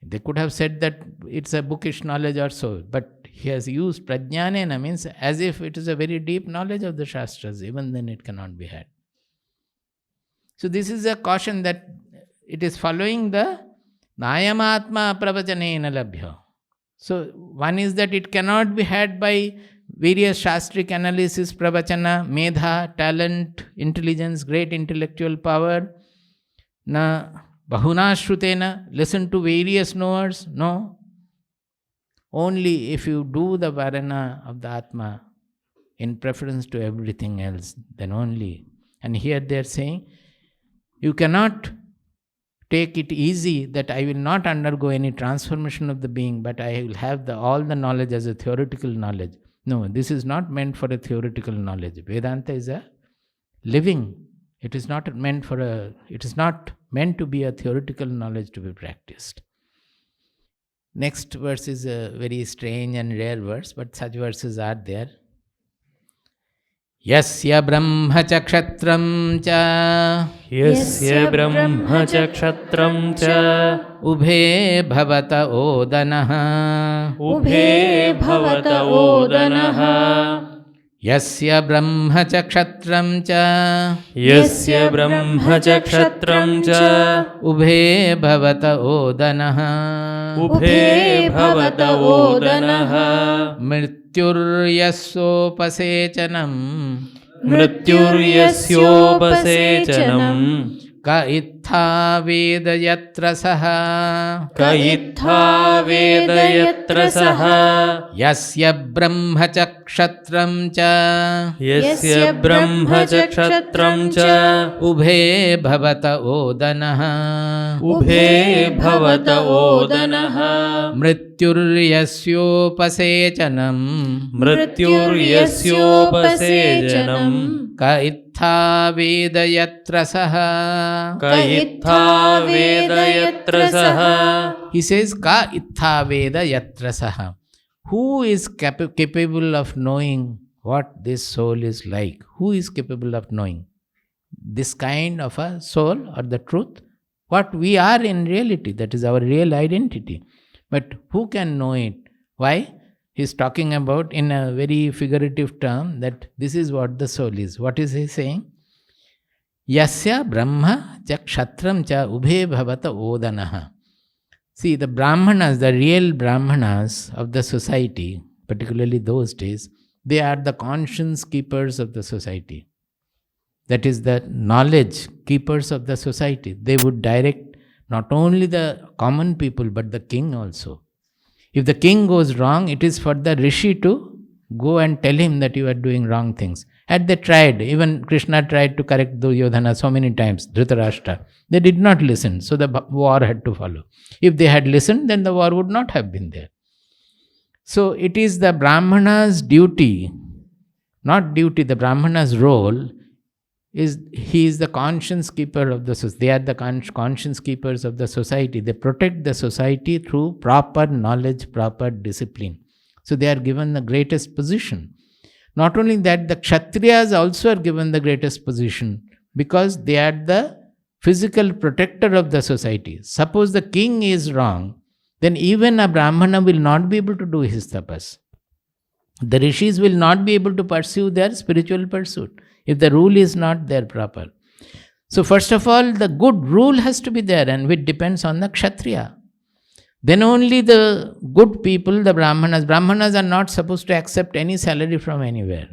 They could have said that it's a bookish knowledge or so, but he has used prajnanena, means as if it is a very deep knowledge of the Shastras. Even then it cannot be had. So this is a caution that it is following the nayamatma pravachanena labhya. So one is that it cannot be had by various shastric analysis, pravachana, medha, talent, intelligence, great intellectual power. Na bahuna shrutena, listen to various knowers. No. Only if you do the varana of the Atma in preference to everything else, then only. And here they are saying, you cannot take it easy that I will not undergo any transformation of the being, but I will have all the knowledge as a theoretical knowledge. No, this is not meant for a theoretical knowledge. Vedanta is a living. It is not meant to be a theoretical knowledge to be practiced. Next verse is a very strange and rare verse, but such verses are there. Yasya brahma cha kshatram cha Yasya brahma cha kshatram cha ubhe bhavata odanaha ubhe bhavata odanaha Yasya brahma cha kshatram cha Yasya brahma cha kshatram cha ubhe bhavata odanaha ubhe bhavata odanaha mrityuryasopasechanam mrityuryasopasechanam ka ittha veda yatra saha क इत्था वेद यत्र सः yasya brahma cha kshatram cha यस्य ब्रह्म च क्षत्रं च ubhe bhavata odanah उभे भवत ओदनः मृत्युर्यस्योपसेचनम् मृत्युर्यस्योपसेचनम् ka ittha veda yatra saha. क इत्था वेद यत्र सः. He says, ka ittha veda yatra saha. Who is capable of knowing what this soul is like? Who is capable of knowing this kind of a soul or the truth? What we are in reality, that is our real identity. But who can know it? Why? He is talking about in a very figurative term that this is what the soul is. What is he saying? Yasya brahma cha kshatram cha ubhe bhavata odanaha. See, the Brahmanas, the real Brahmanas of the society, particularly those days, they are the conscience keepers of the society. That is the knowledge keepers of the society. They would direct not only the common people but the king also. If the king goes wrong, it is for the rishi to go and tell him that you are doing wrong things. Had they tried, even Krishna tried to correct Duryodhana so many times, Dhritarashtra. They did not listen, so the war had to follow. If they had listened, then the war would not have been there. So it is the Brahmana's duty, not duty, the Brahmana's role is he is the conscience keeper of the society. They are the conscience keepers of the society. They protect the society through proper knowledge, proper discipline. So they are given the greatest position. Not only that, the Kshatriyas also are given the greatest position because they are the physical protector of the society. Suppose the king is wrong, then even a Brahmana will not be able to do his tapas. The rishis will not be able to pursue their spiritual pursuit if the rule is not there proper. So first of all, the good rule has to be there, and which depends on the Kshatriya. Then only the good people, the Brahmanas are not supposed to accept any salary from anywhere.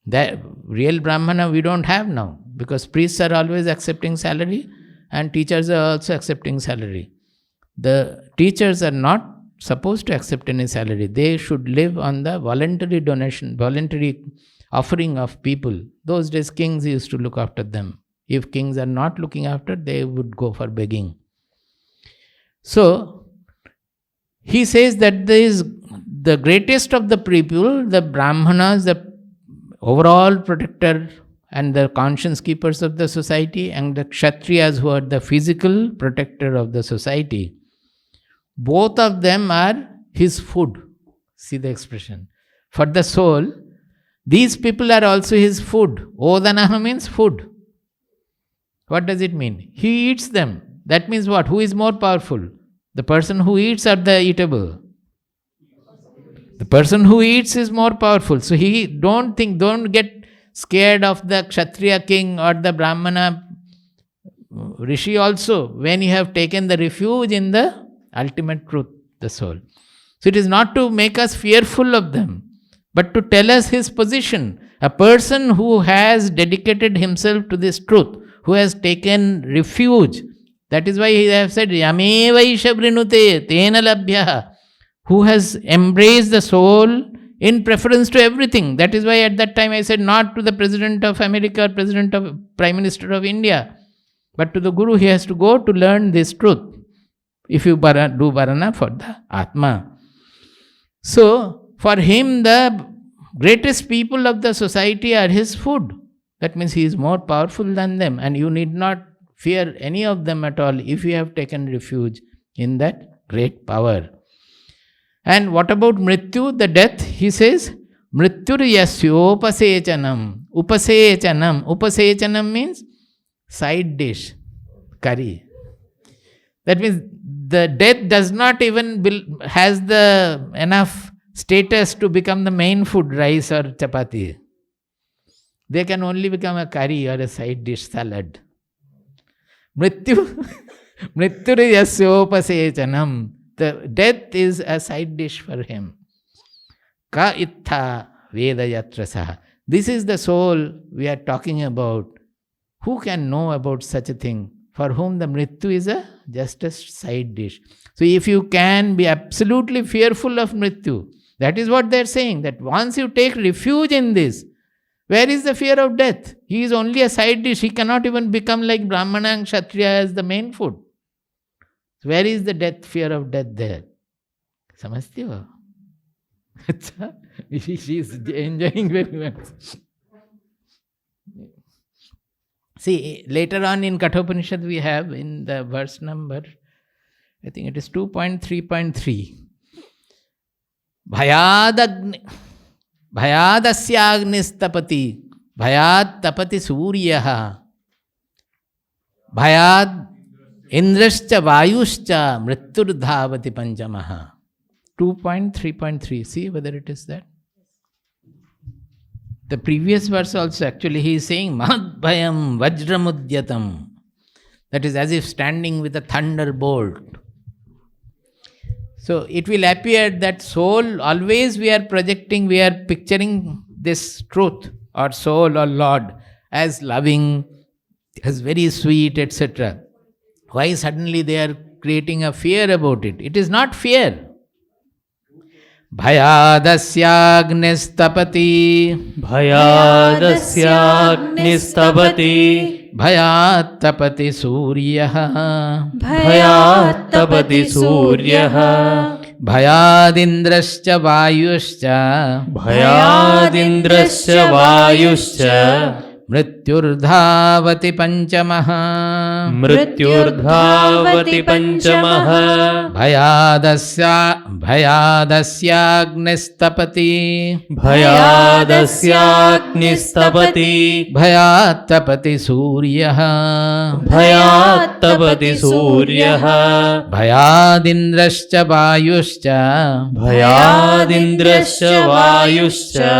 The real Brahmana we don't have now, because priests are always accepting salary and teachers are also accepting salary. The teachers are not supposed to accept any salary. They should live on the voluntary donation, voluntary offering of people. Those days kings used to look after them. If kings are not looking after, they would go for begging. So, he says that there is the greatest of the people, the Brahmanas, the overall protector and the conscience keepers of the society, and the Kshatriyas who are the physical protector of the society. Both of them are his food. See the expression. For the soul, these people are also his food. Odanaha means food. What does it mean? He eats them. That means what? Who is more powerful? The person who eats or the eatable? The person who eats is more powerful. So don't get scared of the Kshatriya king or the Brahmana rishi also, when you have taken the refuge in the ultimate truth, the soul. So it is not to make us fearful of them, but to tell us his position. A person who has dedicated himself to this truth, who has taken refuge, that is why he has said, Yame vaisha vrinute tena labhyaha, who has embraced the soul in preference to everything. That is why at that time I said, not to the President of America or Prime Minister of India, but to the Guru. He has to go to learn this truth. If you do Bharana for the Atma. So, for him, the greatest people of the society are his food. That means he is more powerful than them, and you need not fear any of them at all if you have taken refuge in that great power. And what about Mrityu, the death? He says, Mrityur yasyo upasechanam. Upasechanam. Upasechanam means side dish, curry. That means the death does not even has the enough status to become the main food, rice or chapati. They can only become a curry or a side dish, salad. Mrityur yasyopasechanam. The death is a side dish for him. Ka ittha veda yatra saha. This is the soul we are talking about. Who can know about such a thing? For whom the mrityu is just a side dish. So if you can be absolutely fearful of mrityu, that is what they are saying, that once you take refuge in this, where is the fear of death? He is only a side dish. He cannot even become like Brahmana and Kshatriya as the main food. Where is the fear of death there? Samajhte ho? She is enjoying very much. See, later on in Kathopanishad we have in the verse number, I think it is 2.3.3. Bhayadasyagnistapati, bhayad tapati suryaha, bhayad indrascha vayuscha mrityurdhavati panchamaha. 2.3.3. See whether it is that. The previous verse also, actually, he is saying, Mahadbhayam Vajramudyatam. That is as if standing with a thunderbolt. So it will appear that soul, always we are projecting, we are picturing this truth or soul or Lord as loving, as very sweet, etc. Why suddenly they are creating a fear about it? It is not fear. Bhayadasyagnistapati, Bhayadasyagnistapati, bhayatapati suryaha, Bhayatapati suryaha, bhayadindrascha vayuscha, Bhayadindrascha vayuscha, mrityurdhavati panchamaha, Mrityurdhavati panchamaha, Bhayadasyagnistapati, Bhayadasyagnistapati, bhayatapati suryaha, Bhayatapati suryaha, bhayadindrascha vayuscha, Bhayadindrascha vayuscha,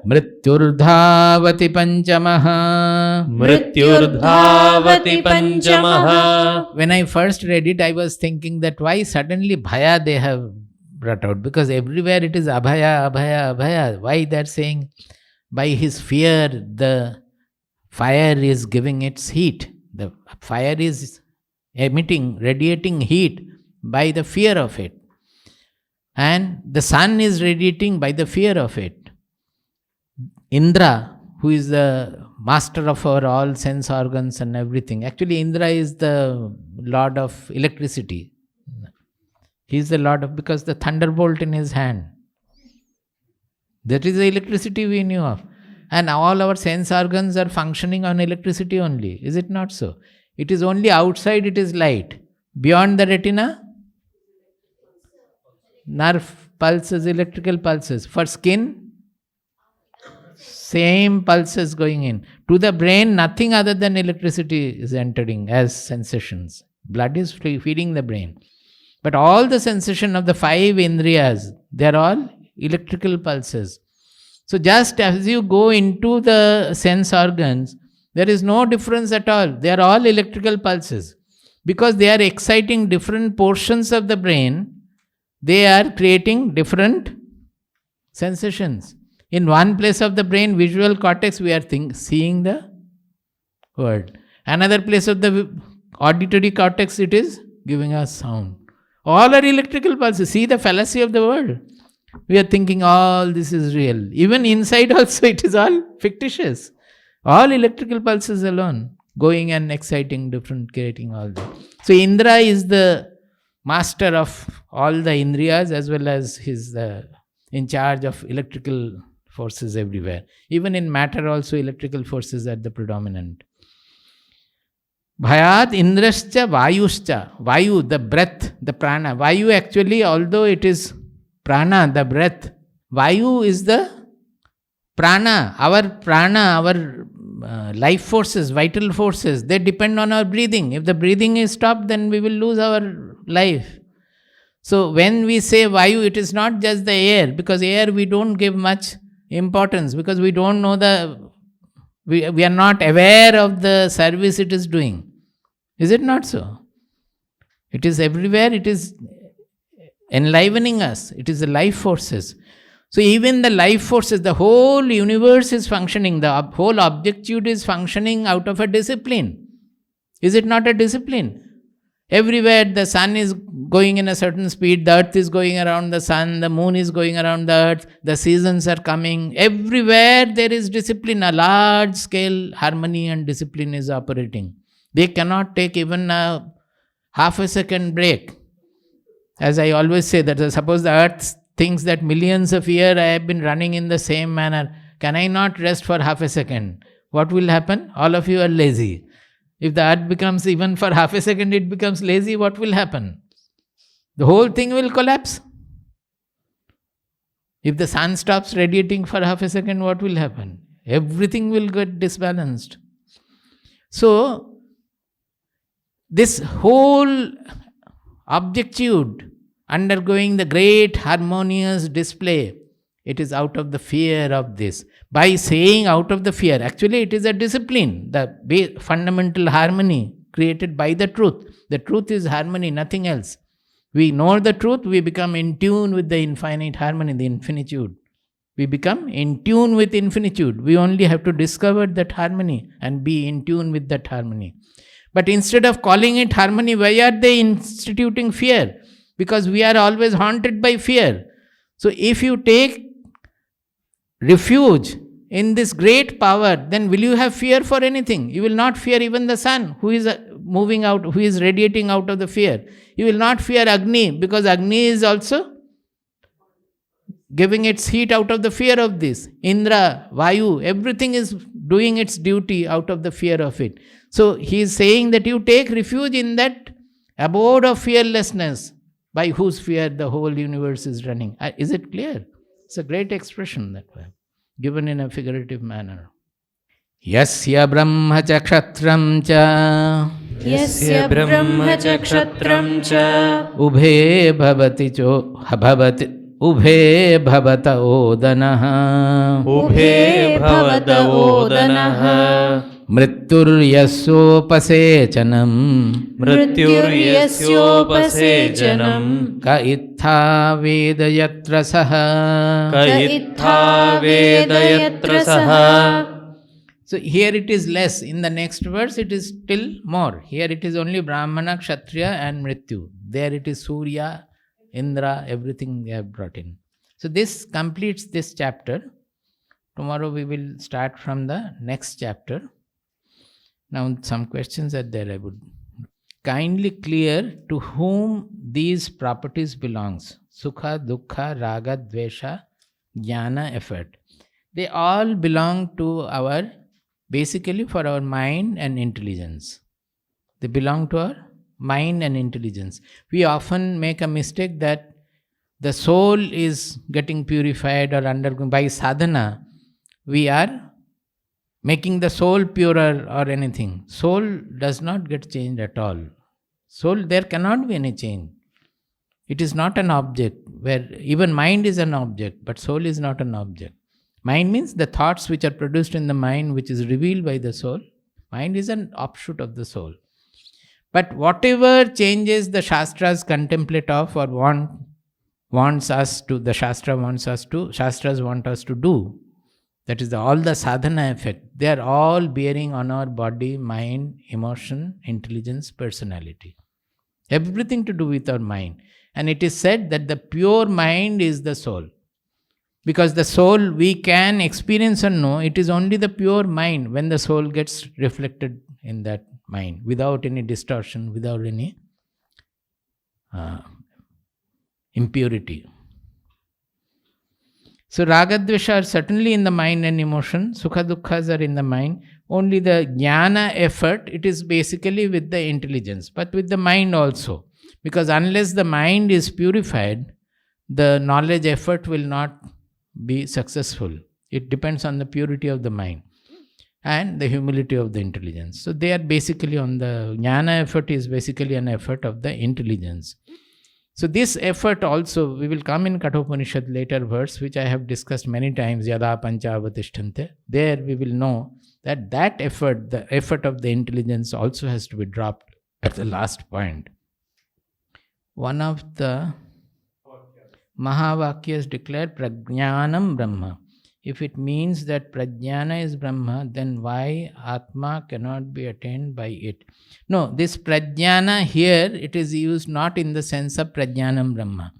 mrityurdhavati panchamaha. Mrityurdhavati panchamaha. When I first read it, I was thinking that why suddenly bhaya they have brought out, because everywhere it is abhaya, abhaya, abhaya. Why they are saying by his fear the fire is giving its heat. The fire is emitting, radiating heat by the fear of it. And the sun is radiating by the fear of it. Indra, who is the master of our all sense organs and everything. Actually, Indra is the lord of electricity. He is the lord of, because the thunderbolt in his hand. That is the electricity we knew of. And all our sense organs are functioning on electricity only. Is it not so? It is only outside it is light. Beyond the retina, nerve pulses, electrical pulses. For skin, same pulses going in. To the brain, nothing other than electricity is entering as sensations. Blood is feeding the brain. But all the sensation of the 5 indriyas, they are all electrical pulses. So just as you go into the sense organs, there is no difference at all. They are all electrical pulses. Because they are exciting different portions of the brain, they are creating different sensations. In one place of the brain, visual cortex, we are seeing the word. Another place of the auditory cortex, it is giving us sound. All are electrical pulses. See the fallacy of the word. We are thinking all this is real. Even inside also it is all fictitious. All electrical pulses alone, going and exciting different, creating all that. So Indra is the master of all the indriyas, as well as his in charge of electrical forces everywhere. Even in matter also electrical forces are the predominant. Bhayat indrascha vayuscha. Vayu, the breath, the prana. Vayu actually, although it is prana, the breath, Vayu is the prana, our life forces, vital forces. They depend on our breathing. If the breathing is stopped, then we will lose our life. So when we say Vayu, it is not just the air, because air we don't give much importance, because we don't know we are not aware of the service it is doing. Is it not so? It is everywhere, it is enlivening us. It is the life forces. So even the life forces, the whole universe is functioning, the whole objectitude is functioning out of a discipline. Is it not a discipline? Everywhere the sun is going in a certain speed, the earth is going around the sun, the moon is going around the earth, the seasons are coming. Everywhere there is discipline, a large scale harmony and discipline is operating. They cannot take even a half a second break. As I always say, that suppose the earth thinks that millions of years I have been running in the same manner. Can I not rest for half a second? What will happen? All of you are lazy. If the earth becomes, even for half a second, it becomes lazy, what will happen? The whole thing will collapse. If the sun stops radiating for half a second, what will happen? Everything will get disbalanced. So, this whole objectitude undergoing the great harmonious display, it is out of the fear of this. By saying out of the fear, actually it is a discipline, the fundamental harmony created by the truth. The truth is harmony, nothing else. We know the truth, we become in tune with the infinite harmony, the infinitude. We become in tune with infinitude. We only have to discover that harmony and be in tune with that harmony. But instead of calling it harmony, why are they instituting fear? Because we are always haunted by fear. So if you take refuge in this great power, then will you have fear for anything? You will not fear even the sun who is moving out, who is radiating out of the fear. You will not fear Agni, because Agni is also giving its heat out of the fear of this. Indra, Vayu, everything is doing its duty out of the fear of it. So he is saying that you take refuge in that abode of fearlessness, by whose fear the whole universe is running. Is it clear? It's a great expression that way, given in a figurative manner. Yasya brahma cha kshatram cha Yasya brahma cha kshatram cha ubhe bhavati cho bhavati ubhe bhavata odanaha Ubhe bhavata odanaha mrityuryasopasechanam Mrityuryasyopasejanam ka ittha vedayatra saha. Ka ittha vedayatra saha. So here it is less. In the next verse it is still more. Here it is only Brahmana, Kshatriya and Mrityu. There it is Surya, Indra, everything they have brought in. So this completes this chapter. Tomorrow we will start from the next chapter. Now some questions are there. I would kindly clear to whom these properties belongs. Sukha, Dukkha, Raga, Dvesha, Jnana, effort. They all belong to our, basically for our mind and intelligence. They belong to our mind and intelligence. We often make a mistake that the soul is getting purified or undergoing by sadhana. We are making the soul purer or anything. Soul does not get changed at all. Soul, there cannot be any change. It is not an object, where even mind is an object, but soul is not an object. Mind means the thoughts which are produced in the mind, which is revealed by the soul. Mind is an offshoot of the soul. But whatever changes the Shastras contemplate of or wants us to, the Shastras want us to do, that is all the sadhana effect. They are all bearing on our body, mind, emotion, intelligence, personality. Everything to do with our mind. And it is said that the pure mind is the soul. Because the soul we can experience and know, it is only the pure mind when the soul gets reflected in that mind, without any distortion, without any impurity. So Ragadvesha are certainly in the mind and emotion, Sukha Dukkhas are in the mind. Only the Jnana effort, it is basically with the intelligence, but with the mind also. Because unless the mind is purified, the knowledge effort will not be successful. It depends on the purity of the mind and the humility of the intelligence. So they are basically on the Jnana effort is basically an effort of the intelligence. So this effort also, we will come in Kathopanishad later verse, which I have discussed many times, Yada Pancha Avatishtante. There we will know that effort, the effort of the intelligence also has to be dropped at the last point. One of the Mahavakyas declare Prajnanam Brahma. If it means that Prajnana is Brahma, then why Atma cannot be attained by it? No, this Prajnana here, it is used not in the sense of Prajnanam Brahma.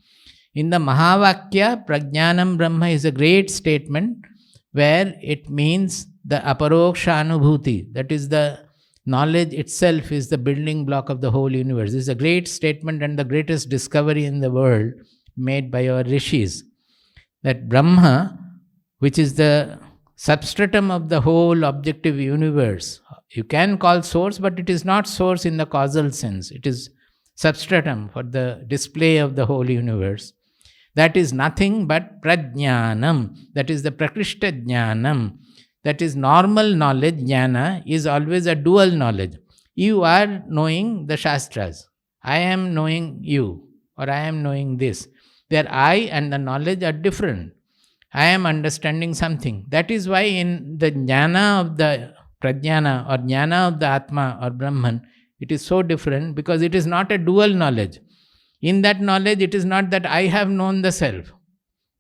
In the Mahavakya, Prajnanam Brahma is a great statement where it means the aparoksha anubhuti, that is the knowledge itself is the building block of the whole universe. This is a great statement and the greatest discovery in the world made by our rishis. That Brahma, which is the substratum of the whole objective universe, you can call source, but it is not source in the causal sense. It is substratum for the display of the whole universe. That is nothing but prajnanam. That is the prakrishta jnanam. That is normal knowledge. Jnana is always a dual knowledge. You are knowing the Shastras. I am knowing you, or I am knowing this. Their I and the knowledge are different. I am understanding something. That is why in the jnana of the prajnana or jnana of the Atma or Brahman, it is so different because it is not a dual knowledge. In that knowledge, it is not that I have known the self.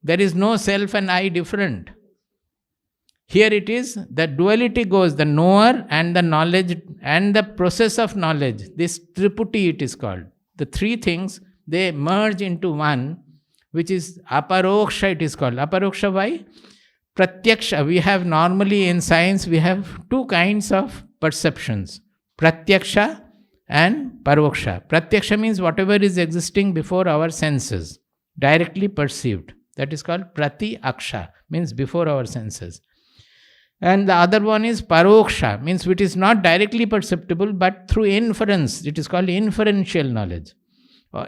There is no self and I different. Here it is, the duality goes, the knower and the knowledge and the process of knowledge. This triputi it is called. The three things, they merge into one, which is aparoksha it is called. Aparoksha why? Pratyaksha. We have normally in science, we have two kinds of perceptions. Pratyaksha and paroksha. Pratyaksha means whatever is existing before our senses, directly perceived. That is called pratyaksha, means before our senses. And the other one is paroksha, means which is not directly perceptible but through inference. It is called inferential knowledge.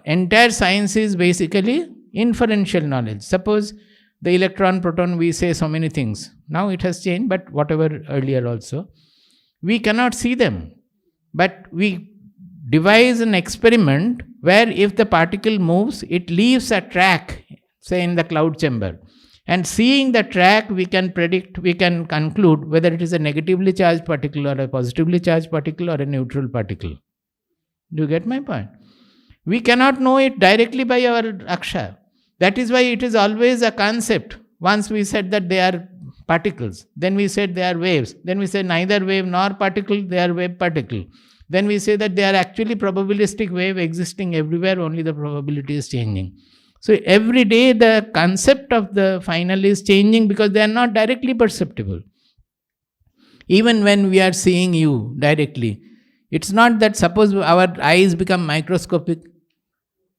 Entire science is basically inferential knowledge. Suppose the electron, proton, we say so many things. Now it has changed, but whatever earlier also. We cannot see them. But we devise an experiment where if the particle moves, it leaves a track, say in the cloud chamber. And seeing the track, we can predict, we can conclude whether it is a negatively charged particle or a positively charged particle or a neutral particle. Do you get my point? We cannot know it directly by our aksha. That is why it is always a concept. Once we said that they are particles, then we said they are waves, then we say neither wave nor particle, they are wave particle. Then we say that they are actually probabilistic wave existing everywhere, only the probability is changing. So every day the concept of the final is changing because they are not directly perceptible. Even when we are seeing you directly, it's not that suppose our eyes become microscopic,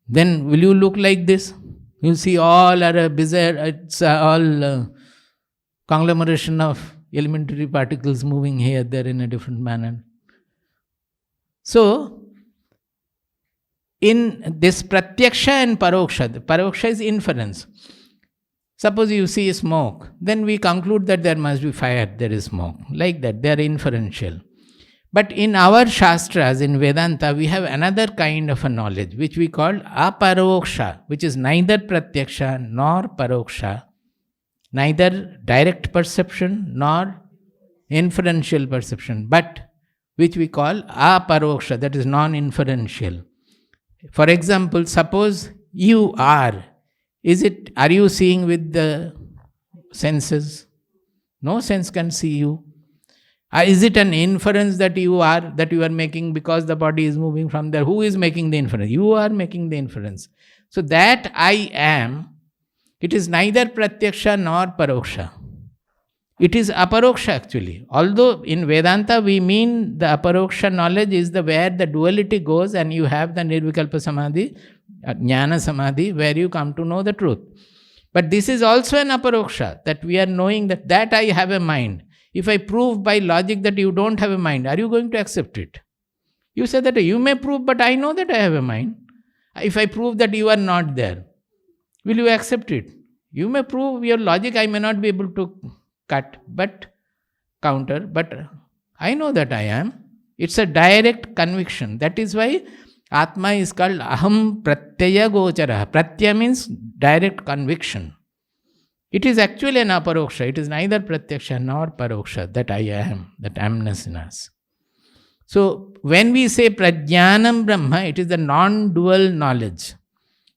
then will you look like this? You see all are a bizarre, it's all conglomeration of elementary particles moving here, there in a different manner. So, in this pratyaksha and paroksha, the paroksha is inference. Suppose you see smoke, then we conclude that there must be fire, there is smoke. Like that, they are inferential. But in our Shastras, in Vedanta, we have another kind of a knowledge, which we call aparoksha, which is neither pratyaksha nor paroksha, neither direct perception nor inferential perception, but which we call aparoksha, that is non-inferential. For example, suppose you are you seeing with the senses? No sense can see you. Is it an inference that you are making because the body is moving from there? Who is making the inference? You are making the inference. So that I am, it is neither pratyaksha nor paroksha. It is aparoksha actually. Although in Vedanta we mean the aparoksha knowledge is the where the duality goes and you have the nirvikalpa samadhi, jnana samadhi, where you come to know the truth. But this is also an aparoksha, that we are knowing that I have a mind. If I prove by logic that you don't have a mind, are you going to accept it? You say that you may prove, but I know that I have a mind. If I prove that you are not there, will you accept it? You may prove your logic, I may not be able to counter, but I know that I am. It's a direct conviction. That is why Atma is called aham pratyaya gochara. Pratyaya means direct conviction. It is actually an aparoksha. It is neither pratyaksha nor paroksha, that I am, that amness in us. So when we say prajnanam brahma, it is the non-dual knowledge.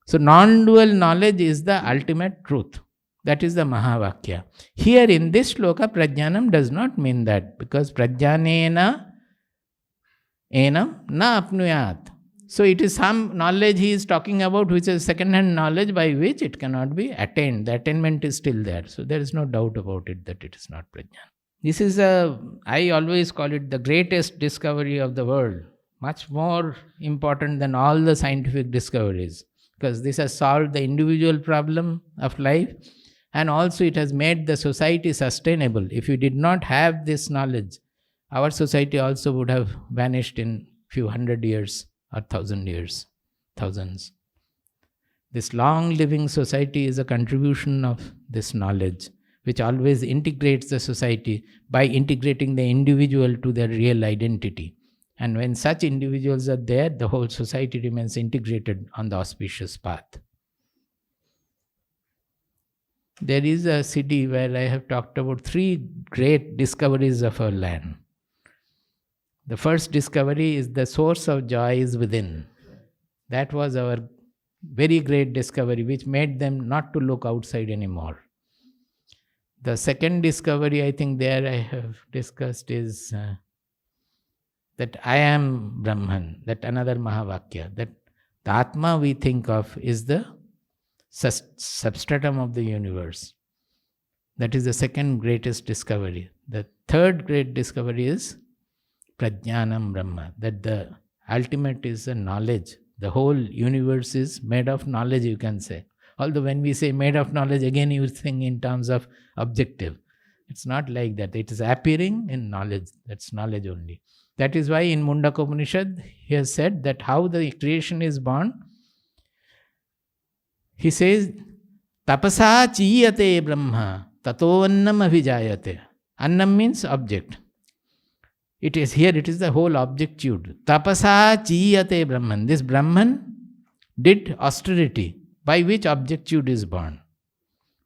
So non-dual knowledge is the ultimate truth. That is the Mahavakya. Here in this shloka, prajnanam does not mean that, because prajnanena enam na apnuyat. So it is some knowledge he is talking about, which is second-hand knowledge by which it cannot be attained. The attainment is still there. So there is no doubt about it that it is not prajnana. This is I always call it the greatest discovery of the world. Much more important than all the scientific discoveries. Because this has solved the individual problem of life, and also it has made the society sustainable. If you did not have this knowledge, our society also would have vanished in few hundred years or 1,000 years, thousands. This long living society is a contribution of this knowledge, which always integrates the society by integrating the individual to their real identity. And when such individuals are there, the whole society remains integrated on the auspicious path. There is a city where I have talked about 3 great discoveries of our land. The first discovery is the source of joy is within. That was our very great discovery, which made them not to look outside anymore. The second discovery, I think there I have discussed, is that I am Brahman, that another Mahavakya, that the Atma we think of is the substratum of the universe. That is the second greatest discovery. The third great discovery is Prajnanam Brahma, that the ultimate is a knowledge. The whole universe is made of knowledge, you can say. Although when we say made of knowledge, again you think in terms of objective. It's not like that. It is appearing in knowledge. That's knowledge only. That is why in Mundaka Upanishad he has said that how the creation is born. He says, Tapasa chiyate brahma tato annam avijayate. Annam means object. It is here, it is the whole objectude. Tapasa chiyate Brahman. This Brahman did austerity, by which objectude is born.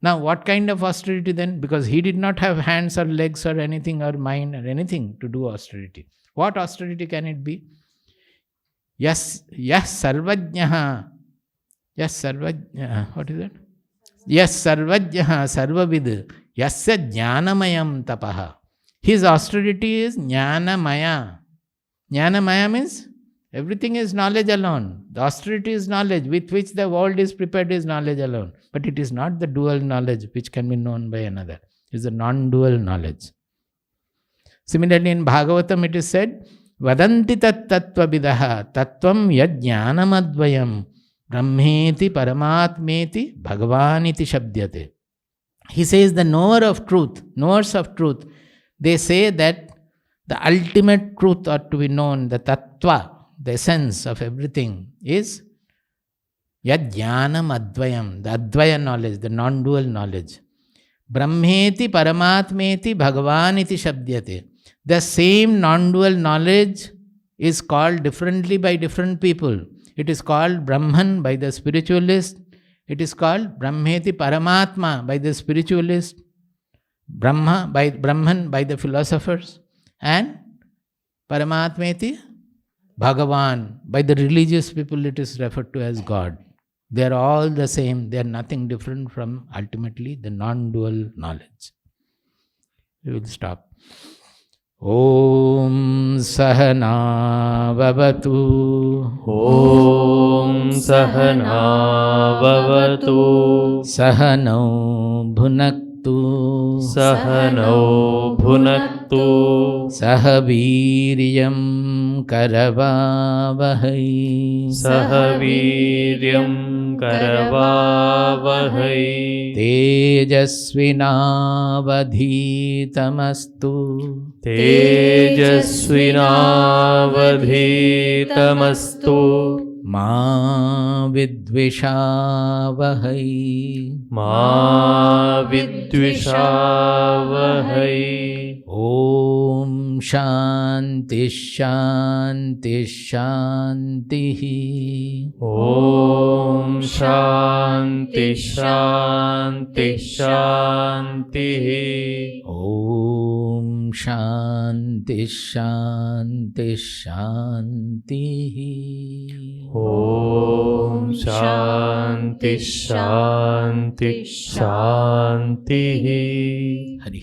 Now, what kind of austerity then? Because he did not have hands or legs or anything or mind or anything to do austerity. What austerity can it be? Yes, sarvajnaha. Yes, sarvajnaha. What is that? Yes, sarvajnaha, sarvavid. Yasya jnanamayam tapaha. His austerity is jnanamaya. Jnanamaya means everything is knowledge alone. The austerity is knowledge with which the world is prepared is knowledge alone. But it is not the dual knowledge which can be known by another. It is the non-dual knowledge. Similarly, in Bhagavatam it is said, Vadanti tat tattva vidaha tattvam yad jnanamadvayam brahmeti paramatmeti bhagavaniti shabdyate. He says the knowers of truth, they say that the ultimate truth ought to be known, the tattva, the essence of everything is yad jnanam advayam, the advaya knowledge, the non-dual knowledge. Brahmeti paramatmeti bhagavaniti shabdyate. The same non-dual knowledge is called differently by different people. It is called Brahman by the spiritualist. It is called Brahmeti Paramatma by the spiritualist. Brahman by the philosophers. And Paramatmeti Bhagavan by the religious people. It is referred to as God. They are all the same. They are nothing different from ultimately the non-dual knowledge. We will stop. Om Sahana Vavatu. Om Sahana Vavatu. Sahano Bhunaktu. Sahano Bhunaktu. Sahaviryam Karavavahai. Sahaviryam Karavavahai. Tejasvinavadhitamastu. Tejasvinavadhitamastu. Ma vidvishavahai. Ma vidvishavahai. Om Shanti Shanti Shanti. Om Shanti Shanti Shanti. Om Shanti Shanti Shanti. Om Shanti Shanti Shanti Shanti. Hari